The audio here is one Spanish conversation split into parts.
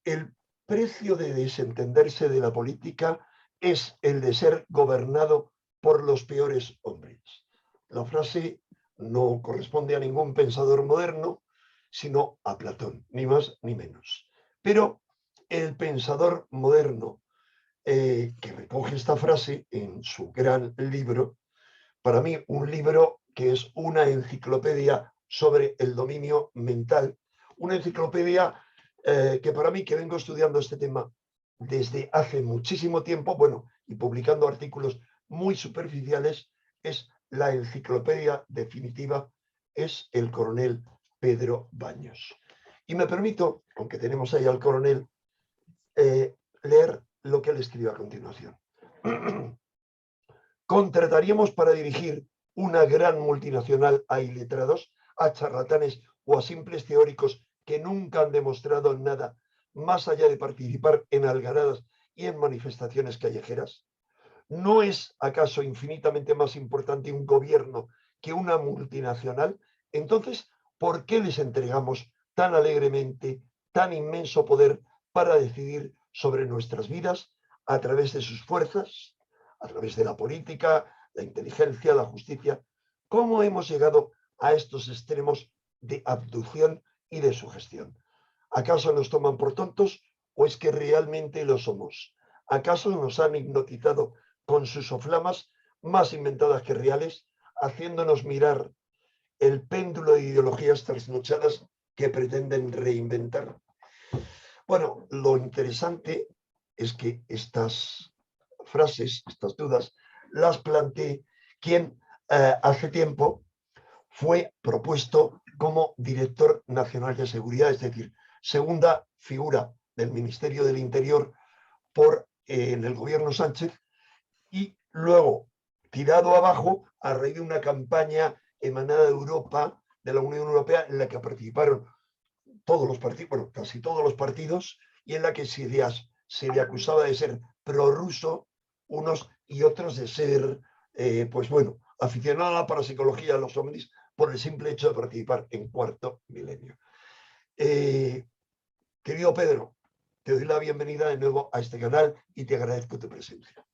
el precio de desentenderse de la política es el de ser gobernado por los peores hombres. La frase no corresponde a ningún pensador moderno, sino a Platón, ni más ni menos. Pero el pensador moderno que recoge esta frase en su gran libro, para mí un libro que es una enciclopedia sobre el dominio mental, una enciclopedia que para mí, que vengo estudiando este tema desde hace muchísimo tiempo, bueno, y publicando artículos muy superficiales, es la enciclopedia definitiva, es el coronel Pedro Baños. Y me permito, aunque tenemos ahí al coronel, leer lo que él escribe a continuación. Contrataríamos para dirigir una gran multinacional a iletrados, a charlatanes o a simples teóricos que nunca han demostrado nada más allá de participar en algaradas y en manifestaciones callejeras. ¿No es acaso infinitamente más importante un gobierno que una multinacional? Entonces, ¿por qué les entregamos tan alegremente tan inmenso poder para decidir sobre nuestras vidas a través de sus fuerzas, a través de la política, la inteligencia, la justicia? ¿Cómo hemos llegado a estos extremos de abducción y de sugestión? ¿Acaso nos toman por tontos o es que realmente lo somos? ¿Acaso nos han hipnotizado con sus soflamas más inventadas que reales, haciéndonos mirar el péndulo de ideologías trasnochadas que pretenden reinventar? Bueno, lo interesante es que estas frases, estas dudas, las planteé quien hace tiempo fue propuesto como director nacional de seguridad, es decir, segunda figura del Ministerio del Interior en el gobierno Sánchez, y luego tirado abajo a raíz de una campaña emanada de Europa, de la Unión Europea, en la que participaron todos los partidos, bueno, casi todos los partidos, y en la que se le acusaba de ser prorruso unos y otros de ser, pues bueno, aficionado a la parapsicología, a los ovnis, por el simple hecho de participar en Cuarto Milenio. Querido Pedro, te doy la bienvenida de nuevo a este canal y te agradezco tu presencia.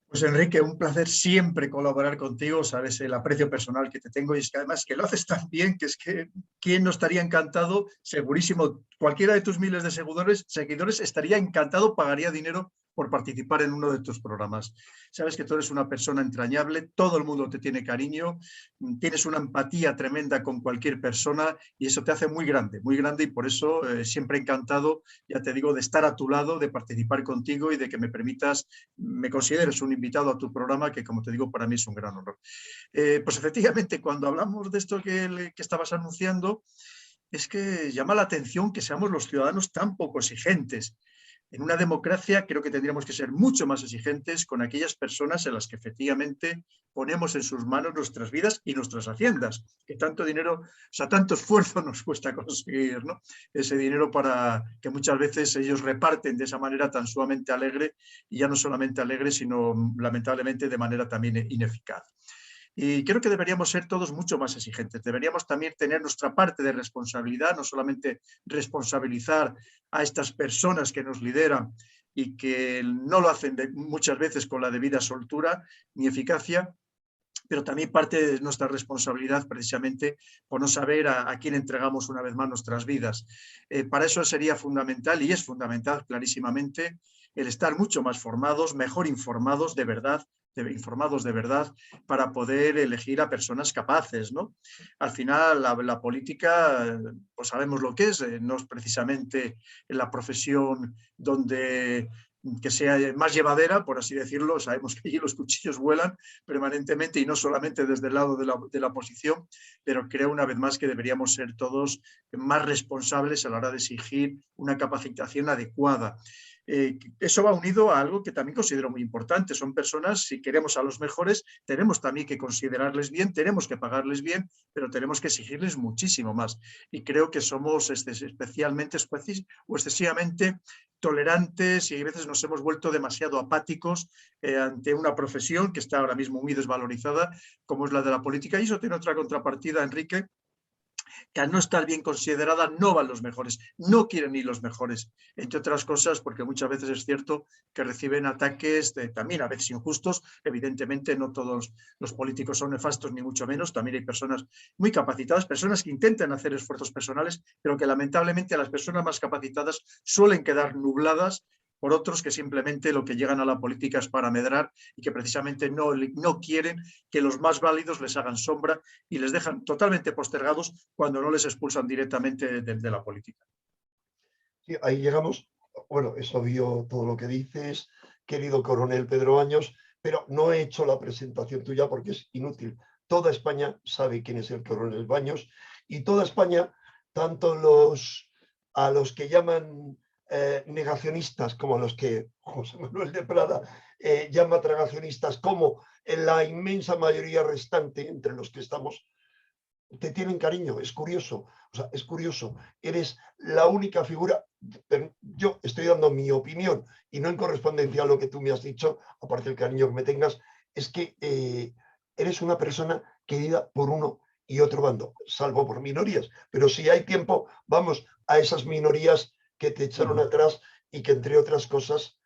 Pues Enrique, un placer siempre colaborar contigo, sabes el aprecio personal que te tengo y es que además que lo haces tan bien que es que quién no estaría encantado, segurísimo, cualquiera de tus miles de seguidores estaría encantado, pagaría dinero por participar en uno de tus programas. Sabes que tú eres una persona entrañable, todo el mundo te tiene cariño, tienes una empatía tremenda con cualquier persona y eso te hace muy grande y por eso siempre encantado, ya te digo, de estar a tu lado, de participar contigo y de que me permitas, me consideres un invitado a tu programa, que como te digo, para mí es un gran honor. Pues efectivamente, cuando hablamos de esto que estabas anunciando, es que llama la atención que seamos los ciudadanos tan poco exigentes. En una democracia creo que tendríamos que ser mucho más exigentes con aquellas personas en las que efectivamente ponemos en sus manos nuestras vidas y nuestras haciendas, que tanto dinero, o sea, tanto esfuerzo nos cuesta conseguir, ¿no? Ese dinero para que muchas veces ellos reparten de esa manera tan sumamente alegre, y ya no solamente alegre, sino lamentablemente de manera también ineficaz. Y creo que deberíamos ser todos mucho más exigentes. Deberíamos también tener nuestra parte de responsabilidad, no solamente responsabilizar a estas personas que nos lideran y que no lo hacen muchas veces con la debida soltura ni eficacia, pero también parte de nuestra responsabilidad precisamente por no saber a quién entregamos una vez más nuestras vidas. Para eso sería fundamental, y es fundamental clarísimamente, el estar mucho más formados, mejor informados de verdad, para poder elegir a personas capaces, ¿no? Al final, la política, pues sabemos lo que es, no es precisamente la profesión donde que sea más llevadera, por así decirlo. Sabemos que allí los cuchillos vuelan permanentemente y no solamente desde el lado de la oposición, pero creo una vez más que deberíamos ser todos más responsables a la hora de exigir una capacitación adecuada. Eso va unido a algo que también considero muy importante. Son personas, si queremos a los mejores, tenemos también que considerarles bien, tenemos que pagarles bien, pero tenemos que exigirles muchísimo más. Y creo que somos especialmente o excesivamente tolerantes y a veces nos hemos vuelto demasiado apáticos ante una profesión que está ahora mismo muy desvalorizada, como es la de la política. Y eso tiene otra contrapartida, Enrique, que al no estar bien considerada no van los mejores, no quieren ni los mejores, entre otras cosas porque muchas veces es cierto que reciben ataques también a veces injustos. Evidentemente no todos los políticos son nefastos ni mucho menos, también hay personas muy capacitadas, personas que intentan hacer esfuerzos personales, pero que lamentablemente las personas más capacitadas suelen quedar nubladas por otros que simplemente lo que llegan a la política es para medrar y que precisamente no quieren que los más válidos les hagan sombra y les dejan totalmente postergados cuando no les expulsan directamente de la política. Sí, ahí llegamos. Bueno, es obvio todo lo que dices, querido coronel Pedro Baños, pero no he hecho la presentación tuya porque es inútil. Toda España sabe quién es el coronel Baños y toda España, tanto a los que llaman negacionistas como a los que José Manuel de Prada llama tragacionistas, como en la inmensa mayoría restante entre los que estamos, te tienen cariño. Es curioso, o sea, es curioso. Eres la única figura, yo estoy dando mi opinión y no en correspondencia a lo que tú me has dicho, aparte del cariño que me tengas, es que eres una persona querida por uno y otro bando, salvo por minorías. Pero si hay tiempo, vamos a esas minorías que te echaron atrás y que, entre otras cosas,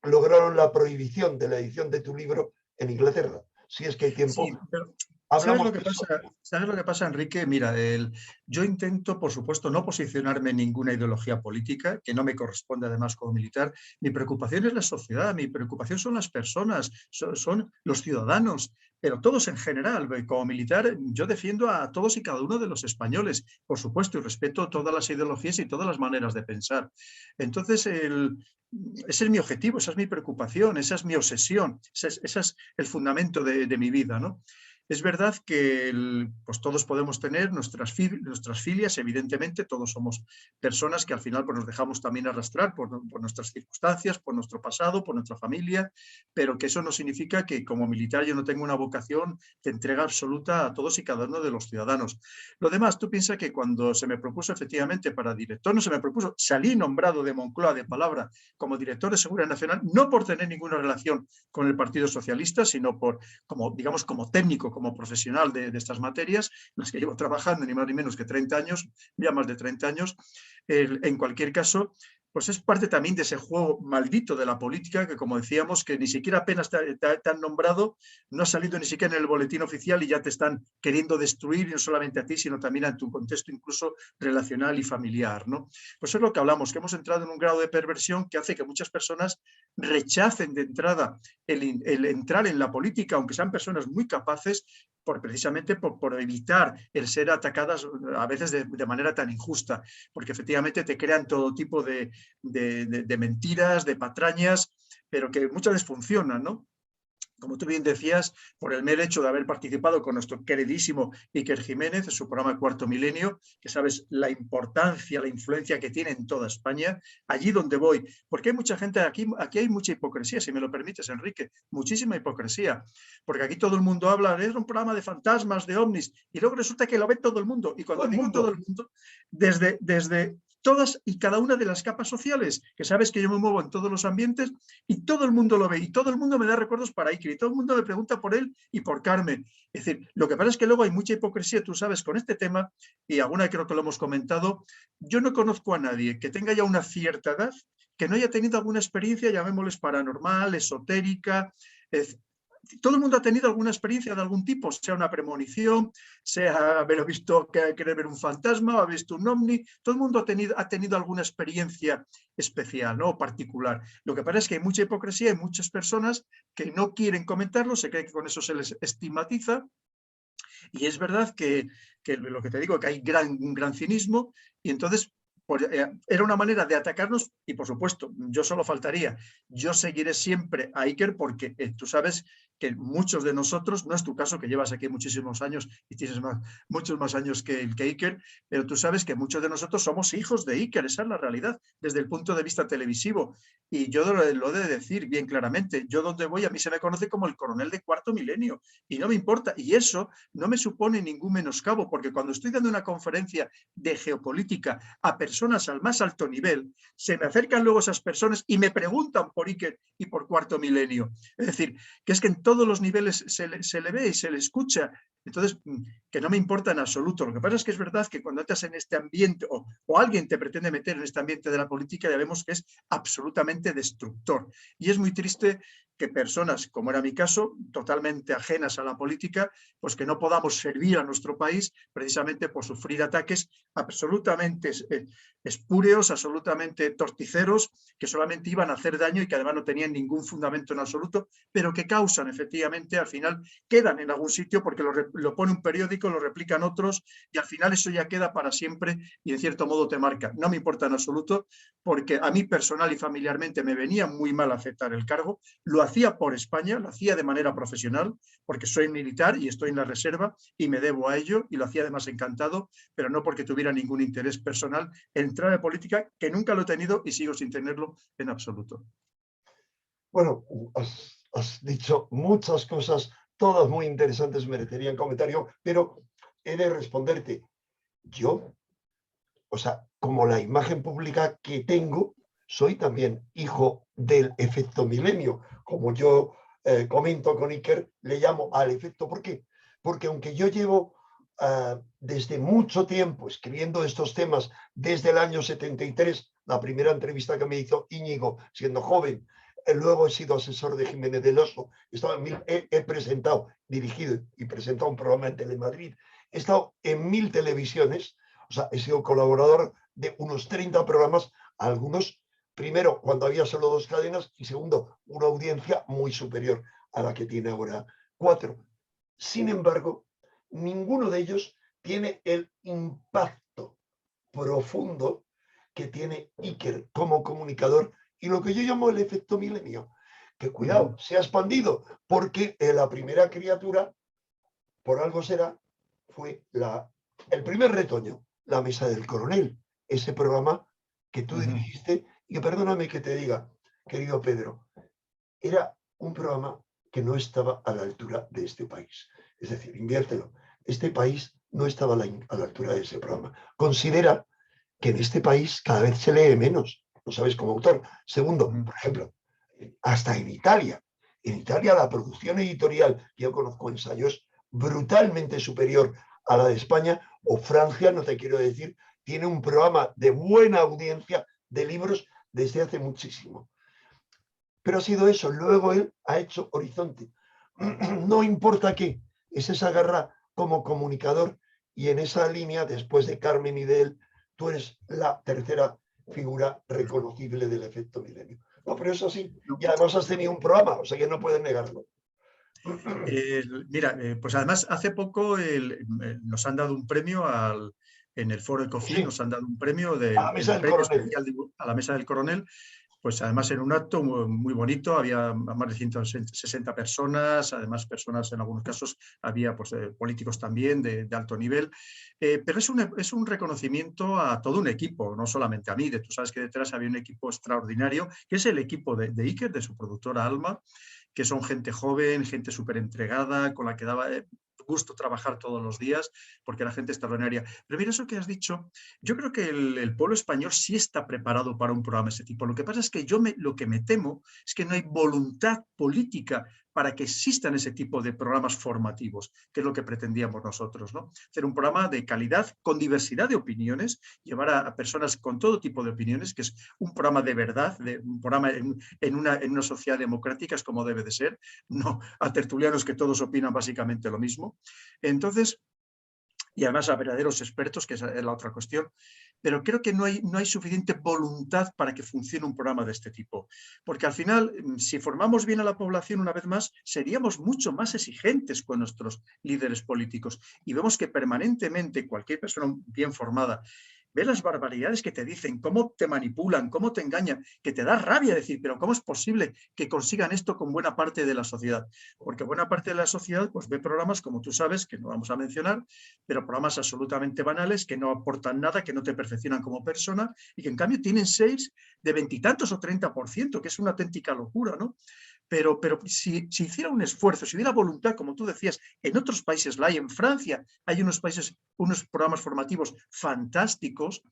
lograron la prohibición de la edición de tu libro en Inglaterra. Si es que hay tiempo, Sí, pero ¿sabes hablamos lo de que eso. pasa? ¿Sabes lo que pasa, Enrique? Mira, yo intento, por supuesto, no posicionarme en ninguna ideología política, que no me corresponde además como militar. Mi preocupación es la sociedad, mi preocupación son las personas, son los ciudadanos, pero todos en general. Como militar, yo defiendo a todos y cada uno de los españoles, por supuesto, y respeto todas las ideologías y todas las maneras de pensar. Entonces, ese es mi objetivo, esa es mi preocupación, esa es mi obsesión, ese es el fundamento de mi vida, ¿no? Es verdad que pues todos podemos tener nuestras filias, evidentemente, todos somos personas que al final pues, nos dejamos también arrastrar por nuestras circunstancias, por nuestro pasado, por nuestra familia, pero que eso no significa que como militar yo no tengo una vocación de entrega absoluta a todos y cada uno de los ciudadanos. Lo demás, tú piensas que cuando se me propuso efectivamente para director, no se me propuso, salí nombrado de Moncloa de palabra como director de Seguridad Nacional, no por tener ninguna relación con el Partido Socialista, sino como, digamos, como técnico, como profesional de estas materias, en las que llevo trabajando ni más ni menos que 30 años, ya más de 30 años. En cualquier caso, pues es parte también de ese juego maldito de la política que, como decíamos, que ni siquiera apenas te han nombrado, no has salido ni siquiera en el boletín oficial y ya te están queriendo destruir, y no solamente a ti, sino también a tu contexto incluso relacional y familiar, ¿no? Pues es lo que hablamos, que hemos entrado en un grado de perversión que hace que muchas personas rechacen de entrada el entrar en la política, aunque sean personas muy capaces, precisamente por evitar el ser atacadas a veces de manera tan injusta, porque efectivamente te crean todo tipo de mentiras, de patrañas, pero que muchas veces funcionan, ¿no? Como tú bien decías, por el mero hecho de haber participado con nuestro queridísimo Iker Jiménez en su programa Cuarto Milenio, que sabes la importancia, la influencia que tiene en toda España, allí donde voy, porque hay mucha gente, aquí hay mucha hipocresía, si me lo permites, Enrique, muchísima hipocresía, porque aquí todo el mundo habla, es un programa de fantasmas, de ovnis, y luego resulta que lo ve todo el mundo, y Todo cuando el digo todo mundo. el mundo, desde todas y cada una de las capas sociales, que sabes que yo me muevo en todos los ambientes y todo el mundo lo ve y todo el mundo me da recuerdos para Iker y todo el mundo me pregunta por él y por Carmen. Es decir, lo que pasa es que luego hay mucha hipocresía, tú sabes, con este tema, y alguna vez creo que lo hemos comentado, yo no conozco a nadie que tenga ya una cierta edad que no haya tenido alguna experiencia, llamémosles paranormal, esotérica. Todo el mundo ha tenido alguna experiencia de algún tipo, sea una premonición, sea haber visto, querer ver un fantasma, o haber visto un ovni, todo el mundo ha tenido alguna experiencia especial, ¿no? Particular. Lo que pasa es que hay mucha hipocresía, hay muchas personas que no quieren comentarlo, se cree que con eso se les estigmatiza, y es verdad que lo que te digo, que hay un gran cinismo, y entonces pues, era una manera de atacarnos, y por supuesto, yo solo faltaría, yo seguiré siempre a Iker porque tú sabes que muchos de nosotros, no es tu caso que llevas aquí muchísimos años y tienes muchos más años que Iker, pero tú sabes que muchos de nosotros somos hijos de Iker, esa es la realidad, desde el punto de vista televisivo. Y yo lo he de decir bien claramente, yo donde voy a mí se me conoce como el coronel de Cuarto Milenio, y no me importa, y eso no me supone ningún menoscabo, porque cuando estoy dando una conferencia de geopolítica a personas al más alto nivel, se me acercan luego esas personas y me preguntan por Iker y por Cuarto Milenio. Es decir, que es que en todos los niveles se le ve y se le escucha Entonces, que no me importa en absoluto. Lo que pasa es que es verdad que cuando entras en este ambiente o alguien te pretende meter en este ambiente de la política, ya vemos que es absolutamente destructor. Y es muy triste que personas, como era mi caso, totalmente ajenas a la política, pues que no podamos servir a nuestro país precisamente por sufrir ataques absolutamente espúreos, absolutamente torticeros, que solamente iban a hacer daño y que además no tenían ningún fundamento en absoluto, pero que causan efectivamente, al final quedan en algún sitio porque lo pone un periódico, lo replican otros y al final eso ya queda para siempre y en cierto modo te marca. No me importa en absoluto porque a mí personal y familiarmente me venía muy mal aceptar el cargo, lo hacía por España, lo hacía de manera profesional porque soy militar y estoy en la reserva y me debo a ello y lo hacía además encantado, pero no porque tuviera ningún interés personal en entrar en política, que nunca lo he tenido y sigo sin tenerlo en absoluto. Bueno, has dicho muchas cosas, todas muy interesantes, merecerían comentario, pero he de responderte. Yo, o sea, como la imagen pública que tengo, soy también hijo del efecto milenio. Como yo comento con Iker, le llamo al efecto. ¿Por qué? Porque aunque yo llevo desde mucho tiempo escribiendo estos temas, desde el año 73, la primera entrevista que me hizo Íñigo, siendo joven, luego he sido asesor de Jiménez del Oso, he presentado, dirigido y presentado un programa en Telemadrid, he estado en 1000 televisiones, o sea, he sido colaborador de unos 30 programas, algunos, primero, cuando había solo 2 cadenas, y segundo, una audiencia muy superior a la que tiene ahora 4. Sin embargo, ninguno de ellos tiene el impacto profundo que tiene Iker como comunicador y lo que yo llamo el efecto milenio, que cuidado, se ha expandido, porque la primera criatura, por algo será, fue el primer retoño, la Mesa del Coronel, ese programa que tú dirigiste, y que perdóname que te diga, querido Pedro, era un programa que no estaba a la altura de este país. Es decir, inviértelo. Este país no estaba a la altura de ese programa. Considera que en este país cada vez se lee menos, lo sabes como autor. Segundo, por ejemplo, hasta en Italia. En Italia la producción editorial, que yo conozco ensayos, brutalmente superior a la de España, o Francia, no te quiero decir, tiene un programa de buena audiencia de libros desde hace muchísimo. Pero ha sido eso. Luego él ha hecho Horizonte. No importa qué, es esa garra como comunicador y en esa línea, después de Carmen y de él, tú eres la tercera figura reconocible del efecto milenio. No, pero eso sí, y además has tenido un programa, o sea que no puedes negarlo. Mira, pues además hace poco nos han dado un premio en el Foro Ecofin, Sí, nos han dado un premio a la mesa el del premio coronel. especial a la Mesa del Coronel, pues además en un acto muy, muy bonito, había más de 160 personas, además personas en algunos casos, había pues, políticos también de alto nivel, pero es un reconocimiento a todo un equipo, no solamente a mí, tú sabes que detrás había un equipo extraordinario, que es el equipo de Iker, de su productora Alma, que son gente joven, gente súper entregada, con la que daba gusto trabajar todos los días, porque la gente es extraordinaria. Pero mira, eso que has dicho, yo creo que el pueblo español sí está preparado para un programa de ese tipo. Lo que pasa es que lo que me temo es que no hay voluntad política para que existan ese tipo de programas formativos, que es lo que pretendíamos nosotros, ¿no? Hacer un programa de calidad, con diversidad de opiniones, llevar a personas con todo tipo de opiniones, que es un programa de verdad, un programa en una sociedad democrática, es como debe de ser, no a tertulianos que todos opinan básicamente lo mismo. Entonces, y además a verdaderos expertos, que es la otra cuestión, pero creo que no hay suficiente voluntad para que funcione un programa de este tipo, porque al final, si formamos bien a la población una vez más, seríamos mucho más exigentes con nuestros líderes políticos, y vemos que permanentemente cualquier persona bien formada ve las barbaridades que te dicen, cómo te manipulan, cómo te engañan, que te da rabia decir, pero ¿cómo es posible que consigan esto con buena parte de la sociedad? Porque buena parte de la sociedad pues ve programas, como tú sabes, que no vamos a mencionar, pero programas absolutamente banales, que no aportan nada, que no te perfeccionan como persona y que en cambio tienen 6 de 20 y tantos o 30%, que es una auténtica locura, ¿no? Pero si hiciera un esfuerzo, si hubiera voluntad, como tú decías, en otros países la hay, en Francia hay unos programas formativos fantásticos.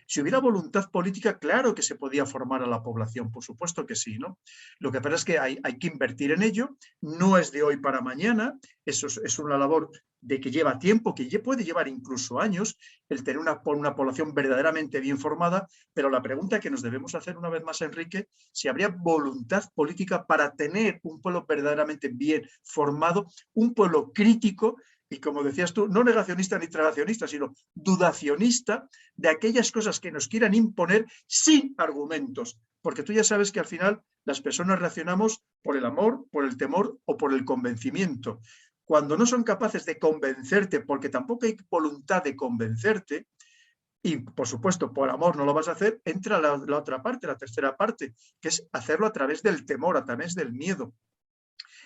Si hubiera voluntad política, claro que se podía formar a la población, por supuesto que sí, ¿no? Lo que pasa es que hay que invertir en ello, no es de hoy para mañana, eso es una labor de que lleva tiempo, que puede llevar incluso años, el tener una población verdaderamente bien formada, pero la pregunta que nos debemos hacer una vez más, Enrique, si habría voluntad política para tener un pueblo verdaderamente bien formado, un pueblo crítico, y como decías tú, no negacionista ni tragacionista, sino dudacionista de aquellas cosas que nos quieran imponer sin argumentos, porque tú ya sabes que al final las personas reaccionamos por el amor, por el temor o por el convencimiento. Cuando no son capaces de convencerte, porque tampoco hay voluntad de convencerte, y por supuesto por amor no lo vas a hacer, entra la otra parte, la tercera parte, que es hacerlo a través del temor, a través del miedo.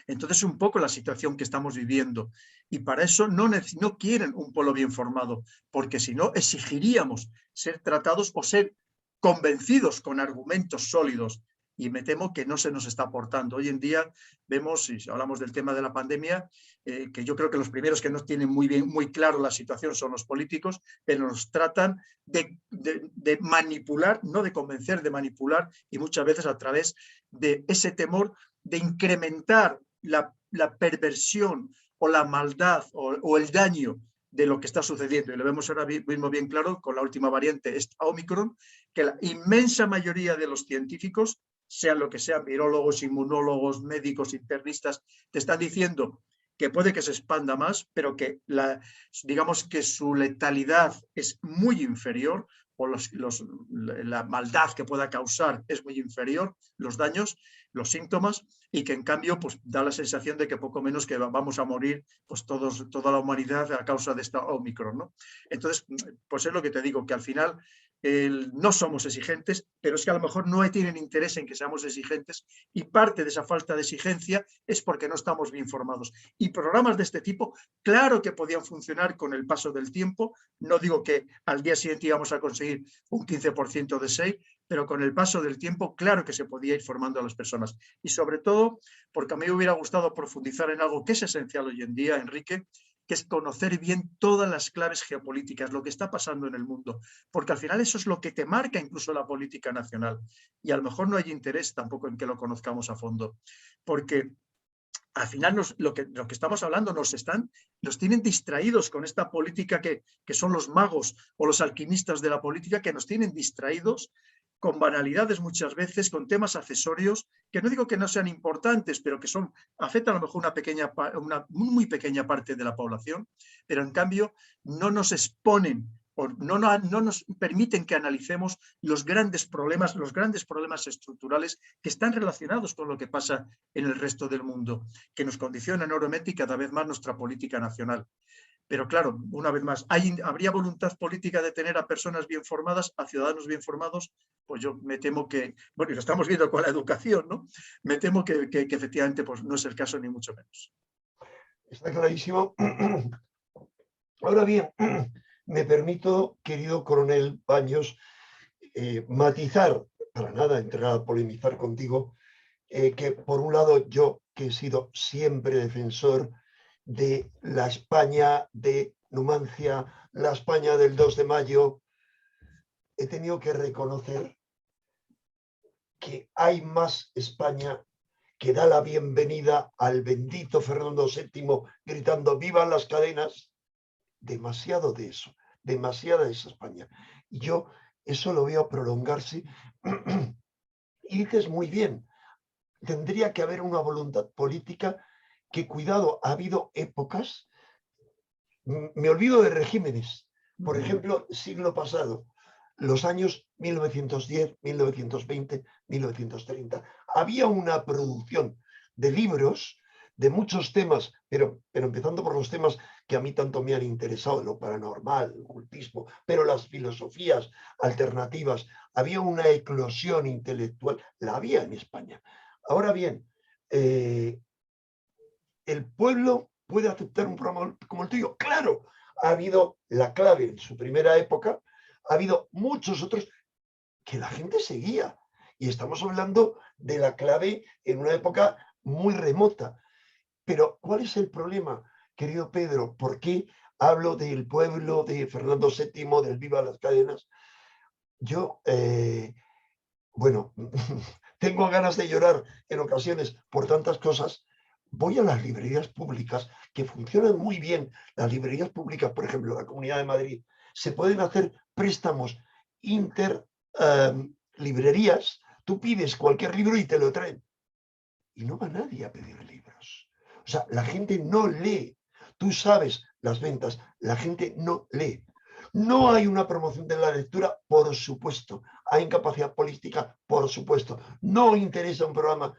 Entonces, un poco la situación que estamos viviendo. Y para eso no quieren un pueblo bien formado, porque si no, exigiríamos ser tratados o ser convencidos con argumentos sólidos. Y me temo que no se nos está aportando. Hoy en día vemos, si hablamos del tema de la pandemia, que yo creo que los primeros que no tienen muy claro la situación son los políticos, pero nos tratan de manipular, no de convencer, de manipular, y muchas veces a través de ese temor de incrementar la perversión o la maldad o el daño de lo que está sucediendo. Y lo vemos ahora mismo bien claro con la última variante, Omicron, que la inmensa mayoría de los científicos, sean lo que sean, virólogos, inmunólogos, médicos, internistas, te están diciendo que puede que se expanda más, pero que digamos que su letalidad es muy inferior, o la maldad que pueda causar es muy inferior, los daños, los síntomas, y que en cambio pues da la sensación de que poco menos que vamos a morir pues toda la humanidad a causa de esta Omicron, ¿no? Entonces, pues es lo que te digo, que al final no somos exigentes, pero es que a lo mejor no tienen interés en que seamos exigentes, y parte de esa falta de exigencia es porque no estamos bien formados. Y programas de este tipo, claro que podían funcionar con el paso del tiempo. No digo que al día siguiente íbamos a conseguir un 15% de SEI, pero con el paso del tiempo, claro que se podía ir formando a las personas. Y sobre todo, porque a mí me hubiera gustado profundizar en algo que es esencial hoy en día, Enrique, que es conocer bien todas las claves geopolíticas, lo que está pasando en el mundo, porque al final eso es lo que te marca incluso la política nacional. Y a lo mejor no hay interés tampoco en que lo conozcamos a fondo, porque al final lo que estamos hablando nos tienen distraídos con esta política que son los magos o los alquimistas de la política, que nos tienen distraídos con banalidades muchas veces, con temas accesorios, que no digo que no sean importantes, pero que afectan a lo mejor una muy pequeña parte de la población, pero en cambio no nos exponen o no nos permiten que analicemos los grandes problemas estructurales que están relacionados con lo que pasa en el resto del mundo, que nos condicionan enormemente y cada vez más nuestra política nacional. Pero claro, una vez más, ¿habría voluntad política de tener a personas bien formadas, a ciudadanos bien formados? Pues yo me temo que, bueno, y lo estamos viendo con la educación, ¿no? Me temo que efectivamente pues, no es el caso ni mucho menos. Está clarísimo. Ahora bien, me permito, querido coronel Baños, matizar, para nada entrar a polemizar contigo, que por un lado yo, que he sido siempre defensor de la España de Numancia, la España del 2 de mayo, he tenido que reconocer que hay más España que da la bienvenida al bendito Fernando VII gritando ¡vivan las cadenas! Demasiado de eso, demasiada de esa España. Y yo eso lo veo prolongarse. Y dices muy bien, tendría que haber una voluntad política que, cuidado, ha habido épocas, me olvido de regímenes, por ejemplo, siglo pasado, los años 1910, 1920, 1930, había una producción de libros de muchos temas, pero empezando por los temas que a mí tanto me han interesado, lo paranormal, el ocultismo, pero las filosofías alternativas, había una eclosión intelectual, la había en España. Ahora bien, el pueblo puede aceptar un programa como el tuyo. Claro, ha habido la clave en su primera época, ha habido muchos otros que la gente seguía. Y estamos hablando de la clave en una época muy remota. Pero, ¿cuál es el problema, querido Pedro? ¿Por qué hablo del pueblo de Fernando VII, del Viva las Cadenas? Yo, bueno, tengo ganas de llorar en ocasiones por tantas cosas, voy a las librerías públicas, que funcionan muy bien. Las librerías públicas, por ejemplo, la Comunidad de Madrid, se pueden hacer préstamos librerías. Tú pides cualquier libro y te lo traen. Y no va nadie a pedir libros. O sea, la gente no lee. Tú sabes las ventas, la gente no lee. No hay una promoción de la lectura, por supuesto. Hay incapacidad política, por supuesto. No interesa un programa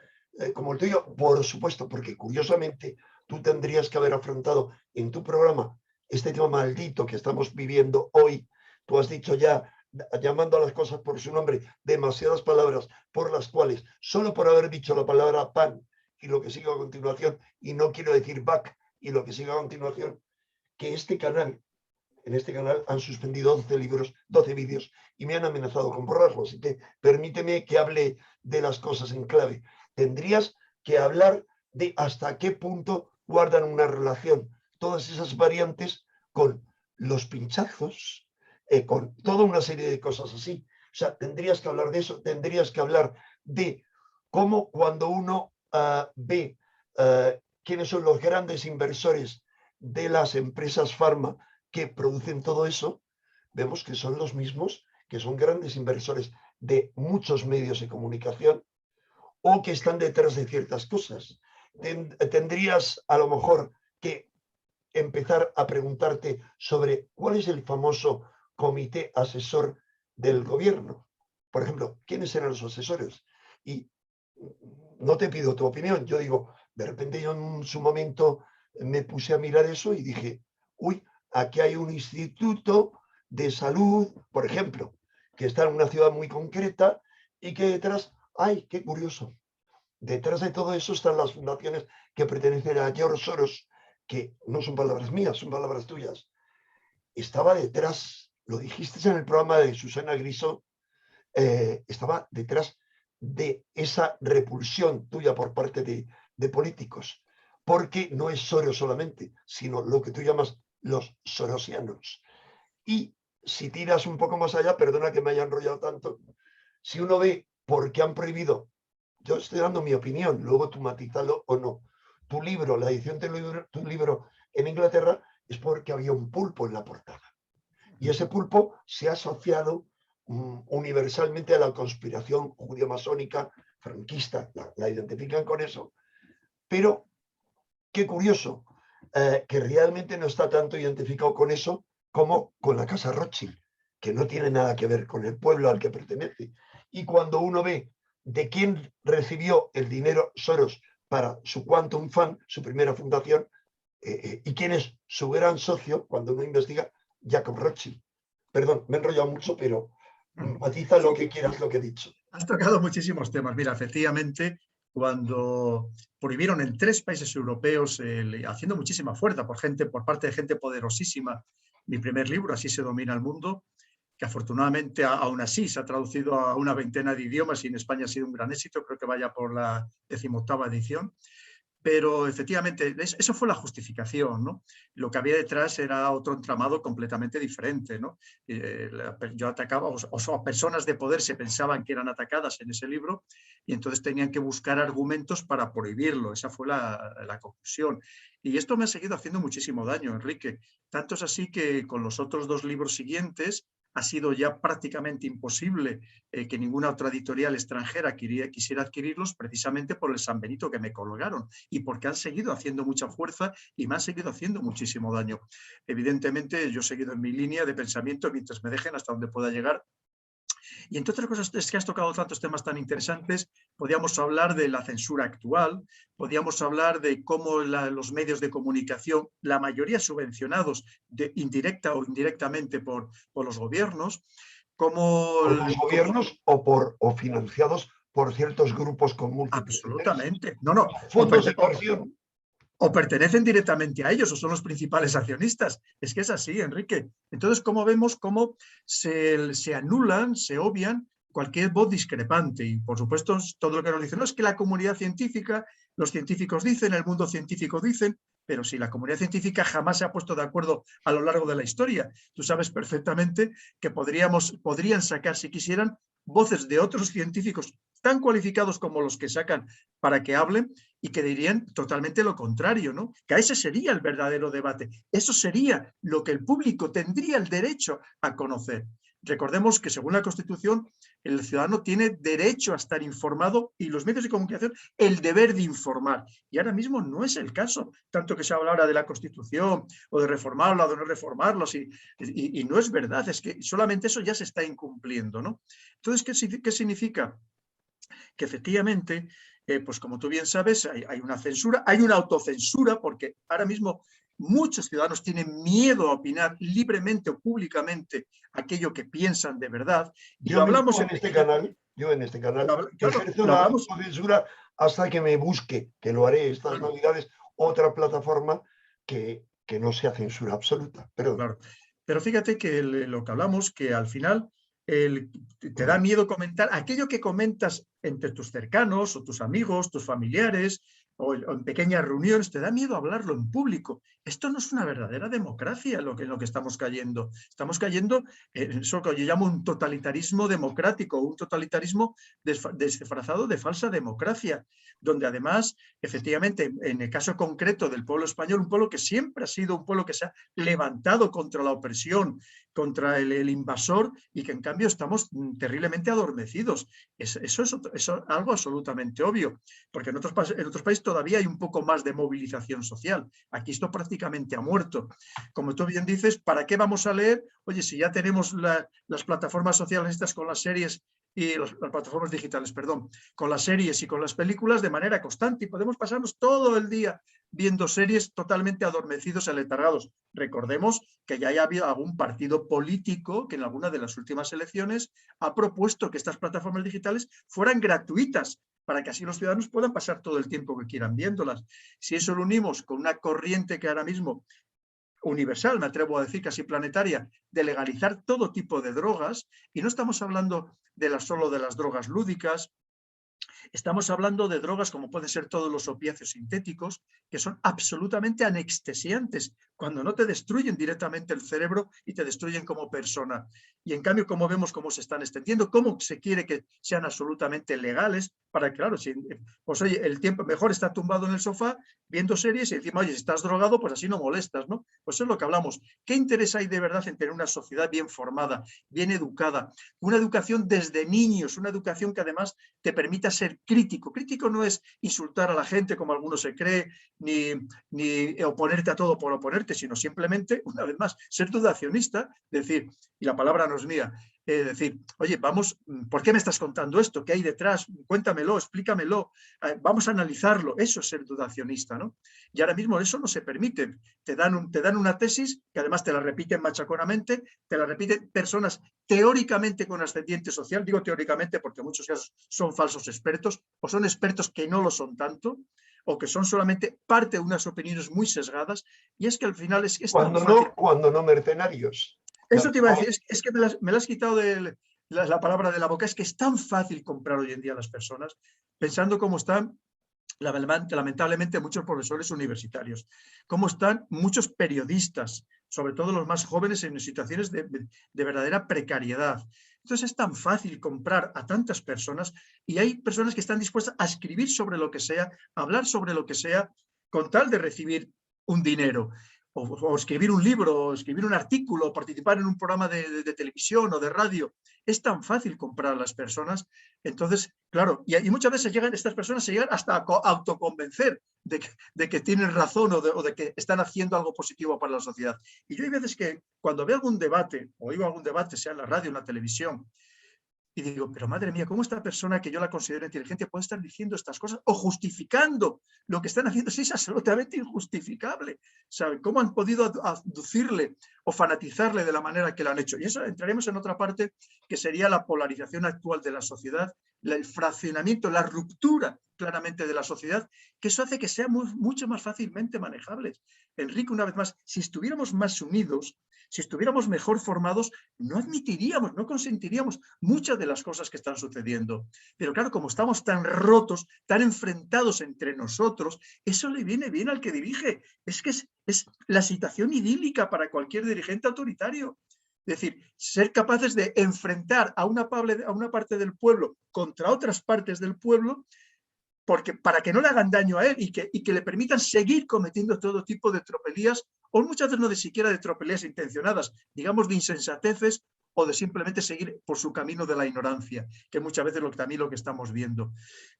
como el tuyo, por supuesto, porque curiosamente tú tendrías que haber afrontado en tu programa este tema maldito que estamos viviendo hoy. Tú has dicho ya, llamando a las cosas por su nombre, demasiadas palabras por las cuales, solo por haber dicho la palabra pan y lo que sigue a continuación, y no quiero decir back y lo que sigue a continuación, que en este canal han suspendido 11 libros, 12 vídeos y me han amenazado con borrarlos. Así que permíteme que hable de las cosas en clave. Tendrías que hablar de hasta qué punto guardan una relación todas esas variantes con los pinchazos, con toda una serie de cosas así. O sea, tendrías que hablar de eso, tendrías que hablar de cómo cuando uno ve quiénes son los grandes inversores de las empresas farma que producen todo eso, vemos que son los mismos que son grandes inversores de muchos medios de comunicación o que están detrás de ciertas cosas. Tendrías a lo mejor que empezar a preguntarte sobre cuál es el famoso comité asesor del gobierno. Por ejemplo, ¿quiénes eran los asesores? Y no te pido tu opinión, yo digo, de repente yo en su momento me puse a mirar eso y dije, uy, aquí hay un instituto de salud, por ejemplo, que está en una ciudad muy concreta y que detrás, ay, qué curioso, detrás de todo eso están las fundaciones que pertenecen a George Soros, que no son palabras mías, son palabras tuyas. Estaba detrás, lo dijiste en el programa de Susana Griso, estaba detrás de esa repulsión tuya por parte de políticos, porque no es Soros solamente, sino lo que tú llamas los sorosianos. Y si tiras un poco más allá, perdona que me haya enrollado tanto, si uno ve por qué han prohibido, yo estoy dando mi opinión, luego tú matízalo o no, tu libro, la edición de tu libro en Inglaterra, es porque había un pulpo en la portada. Y ese pulpo se ha asociado universalmente a la conspiración judío-masónica franquista, la identifican con eso. Pero, qué curioso, que realmente no está tanto identificado con eso como con la Casa Rothschild, que no tiene nada que ver con el pueblo al que pertenece. Y cuando uno ve de quién recibió el dinero Soros para su Quantum Fund, su primera fundación, y quién es su gran socio, cuando uno investiga, Jacob Rothschild. Perdón, me he enrollado mucho, pero matiza lo que quieras, lo que he dicho. Has tocado muchísimos temas. Mira, efectivamente, cuando prohibieron en 3 países europeos, haciendo muchísima fuerza por parte de gente poderosísima, mi primer libro, Así se domina el mundo, que afortunadamente aún así se ha traducido a una veintena de idiomas y en España ha sido un gran éxito, creo que vaya por la 18ª edición. Pero efectivamente, eso fue la justificación, ¿no? Lo que había detrás era otro entramado completamente diferente, ¿no? Yo atacaba, o personas de poder se pensaban que eran atacadas en ese libro y entonces tenían que buscar argumentos para prohibirlo. Esa fue la conclusión. Y esto me ha seguido haciendo muchísimo daño, Enrique. Tanto es así que con los otros 2 libros siguientes ha sido ya prácticamente imposible que ninguna otra editorial extranjera quisiera adquirirlos precisamente por el San Benito que me colgaron y porque han seguido haciendo mucha fuerza y me han seguido haciendo muchísimo daño. Evidentemente, yo he seguido en mi línea de pensamiento mientras me dejen hasta donde pueda llegar. Y entre otras cosas, es que has tocado tantos temas tan interesantes, podríamos hablar de la censura actual, podríamos hablar de cómo los medios de comunicación, la mayoría subvencionados indirecta o indirectamente por los gobiernos, como... Por los gobiernos o financiados por ciertos grupos con múltiples Absolutamente. intereses. No, no. Fondos de inversión. O pertenecen directamente a ellos o son los principales accionistas. Es que es así, Enrique. Entonces, ¿cómo vemos cómo se anulan, se obvian cualquier voz discrepante? Y, por supuesto, todo lo que nos dicen, no es que la comunidad científica, los científicos dicen, el mundo científico dicen, pero si la comunidad científica jamás se ha puesto de acuerdo a lo largo de la historia. Tú sabes perfectamente que podrían sacar, si quisieran, voces de otros científicos tan cualificados como los que sacan para que hablen y que dirían totalmente lo contrario, ¿no? Que ese sería el verdadero debate. Eso sería lo que el público tendría el derecho a conocer. Recordemos que según la Constitución, el ciudadano tiene derecho a estar informado y los medios de comunicación el deber de informar. Y ahora mismo no es el caso, tanto que se habla ahora de la Constitución o de reformarla o de no reformarla, y no es verdad, es que solamente eso ya se está incumpliendo, ¿no? Entonces, ¿qué significa? Que efectivamente, pues como tú bien sabes, hay una censura, hay una autocensura, porque ahora mismo muchos ciudadanos tienen miedo a opinar libremente o públicamente aquello que piensan de verdad, y lo Yo hablamos mismo en en este pequeña... canal, Claro, ejerzo lo la hablamos... autocensura hasta que me busque, que lo haré estas Claro, navidades, otra plataforma que no sea censura absoluta. Pero claro. Pero fíjate que lo que hablamos, que al final te da miedo comentar aquello que comentas entre tus cercanos o tus amigos, tus familiares o en pequeñas reuniones, te da miedo hablarlo en público. Esto no es una verdadera democracia en lo que estamos cayendo. Estamos cayendo en eso que yo llamo un totalitarismo democrático, un totalitarismo disfrazado de falsa democracia, donde además, efectivamente, en el caso concreto del pueblo español, un pueblo que siempre ha sido un pueblo que se ha levantado contra la opresión, contra el invasor, y que en cambio estamos terriblemente adormecidos. Eso es algo absolutamente obvio, porque en otros países todavía hay un poco más de movilización social. Aquí esto prácticamente ha muerto. Como tú bien dices, ¿para qué vamos a leer? Oye, si ya tenemos las plataformas sociales estas con las series y las plataformas digitales, perdón, con las series y con las películas de manera constante, y podemos pasarnos todo el día viendo series totalmente adormecidos, aletargados. Recordemos que ya haya habido algún partido político que en alguna de las últimas elecciones ha propuesto que estas plataformas digitales fueran gratuitas para que así los ciudadanos puedan pasar todo el tiempo que quieran viéndolas. Si eso lo unimos con una corriente que ahora mismo universal, me atrevo a decir casi planetaria, de legalizar todo tipo de drogas, y no estamos hablando solo de las drogas lúdicas, estamos hablando de drogas como pueden ser todos los opiáceos sintéticos, que son absolutamente anestesiantes, cuando no te destruyen directamente el cerebro y te destruyen como persona. Y en cambio, como vemos cómo se están extendiendo, cómo se quiere que sean absolutamente legales, para que, claro, pues oye, el tiempo mejor está tumbado en el sofá viendo series y encima, oye, si estás drogado, pues así no molestas, ¿no? Pues eso es lo que hablamos. ¿Qué interés hay de verdad en tener una sociedad bien formada, bien educada, una educación desde niños, una educación que además te permita ser crítico? Crítico no es insultar a la gente como alguno se cree, ni oponerte a todo por oponerte, sino simplemente, una vez más, ser dudacionista, decir, y la palabra no es mía, decir, oye, vamos, ¿por qué me estás contando esto? ¿Qué hay detrás? Cuéntamelo, explícamelo, vamos a analizarlo. Eso es ser dudacionista, ¿no? Y ahora mismo eso no se permite. Te dan una tesis que además te la repiten machaconamente, te la repiten personas teóricamente con ascendiente social, digo teóricamente porque en muchos casos son falsos expertos o son expertos que no lo son tanto, o que son solamente parte de unas opiniones muy sesgadas, y es que al final es tan fácil. cuando no mercenarios. Eso te iba a decir, es que me la has quitado de la palabra de la boca, es que es tan fácil comprar hoy en día a las personas, pensando cómo están lamentablemente muchos profesores universitarios, cómo están muchos periodistas, sobre todo los más jóvenes, en situaciones de verdadera precariedad. Entonces es tan fácil comprar a tantas personas, y hay personas que están dispuestas a escribir sobre lo que sea, a hablar sobre lo que sea, con tal de recibir un dinero. O escribir un libro, o escribir un artículo, o participar en un programa de televisión o de radio. Es tan fácil comprar a las personas. Entonces, claro, y muchas veces estas personas se llegan hasta a autoconvencer de que tienen razón o de que están haciendo algo positivo para la sociedad. Y yo hay veces que cuando veo algún debate, o oigo algún debate, sea en la radio o en la televisión, y digo, pero madre mía, ¿cómo esta persona que yo la considero inteligente puede estar diciendo estas cosas o justificando lo que están haciendo? Es absolutamente injustificable. ¿Saben? ¿Cómo han podido aducirle o fanatizarle de la manera que lo han hecho? Y eso entraremos en otra parte, que sería la polarización actual de la sociedad, el fraccionamiento, la ruptura claramente de la sociedad, que eso hace que sean mucho más fácilmente manejables. Enrique, una vez más, si estuviéramos más unidos, si estuviéramos mejor formados, no admitiríamos, no consentiríamos muchas de las cosas que están sucediendo. Pero claro, como estamos tan rotos, tan enfrentados entre nosotros, eso le viene bien al que dirige. Es que es la situación idílica para cualquier dirigente autoritario. Es decir, ser capaces de enfrentar a una parte del pueblo contra otras partes del pueblo, porque, para que no le hagan daño a él y que le permitan seguir cometiendo todo tipo de tropelías, o muchas veces no de siquiera de tropelías intencionadas, digamos de insensateces, o de simplemente seguir por su camino de la ignorancia, que muchas veces también lo que estamos viendo.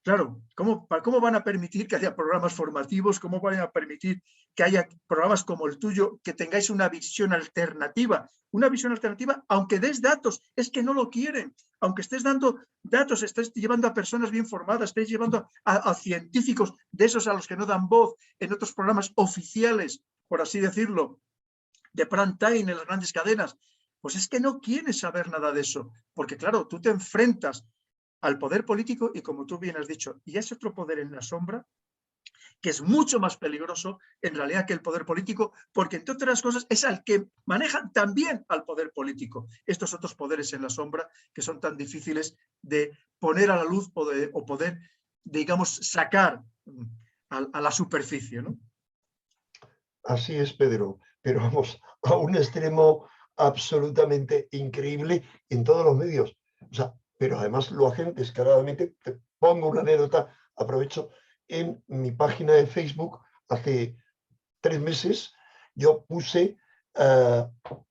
Claro, ¿cómo van a permitir que haya programas formativos? ¿Cómo van a permitir que haya programas como el tuyo, que tengáis una visión alternativa? Una visión alternativa, aunque des datos, es que no lo quieren. Aunque estés dando datos, estés llevando a personas bien formadas, estés llevando a científicos, de esos a los que no dan voz en otros programas oficiales, por así decirlo, de prime time en las grandes cadenas, pues es que no quieres saber nada de eso, porque claro, tú te enfrentas al poder político y, como tú bien has dicho, y es otro poder en la sombra que es mucho más peligroso en realidad que el poder político, porque entre otras cosas es al que manejan también al poder político, estos otros poderes en la sombra que son tan difíciles de poner a la luz o poder, digamos, sacar a la superficie, ¿no? Así es, Pedro, pero vamos, a un extremo absolutamente increíble en todos los medios. O sea, pero además lo hacen descaradamente. Te pongo una anécdota, aprovecho, en mi página de Facebook hace 3 meses, yo puse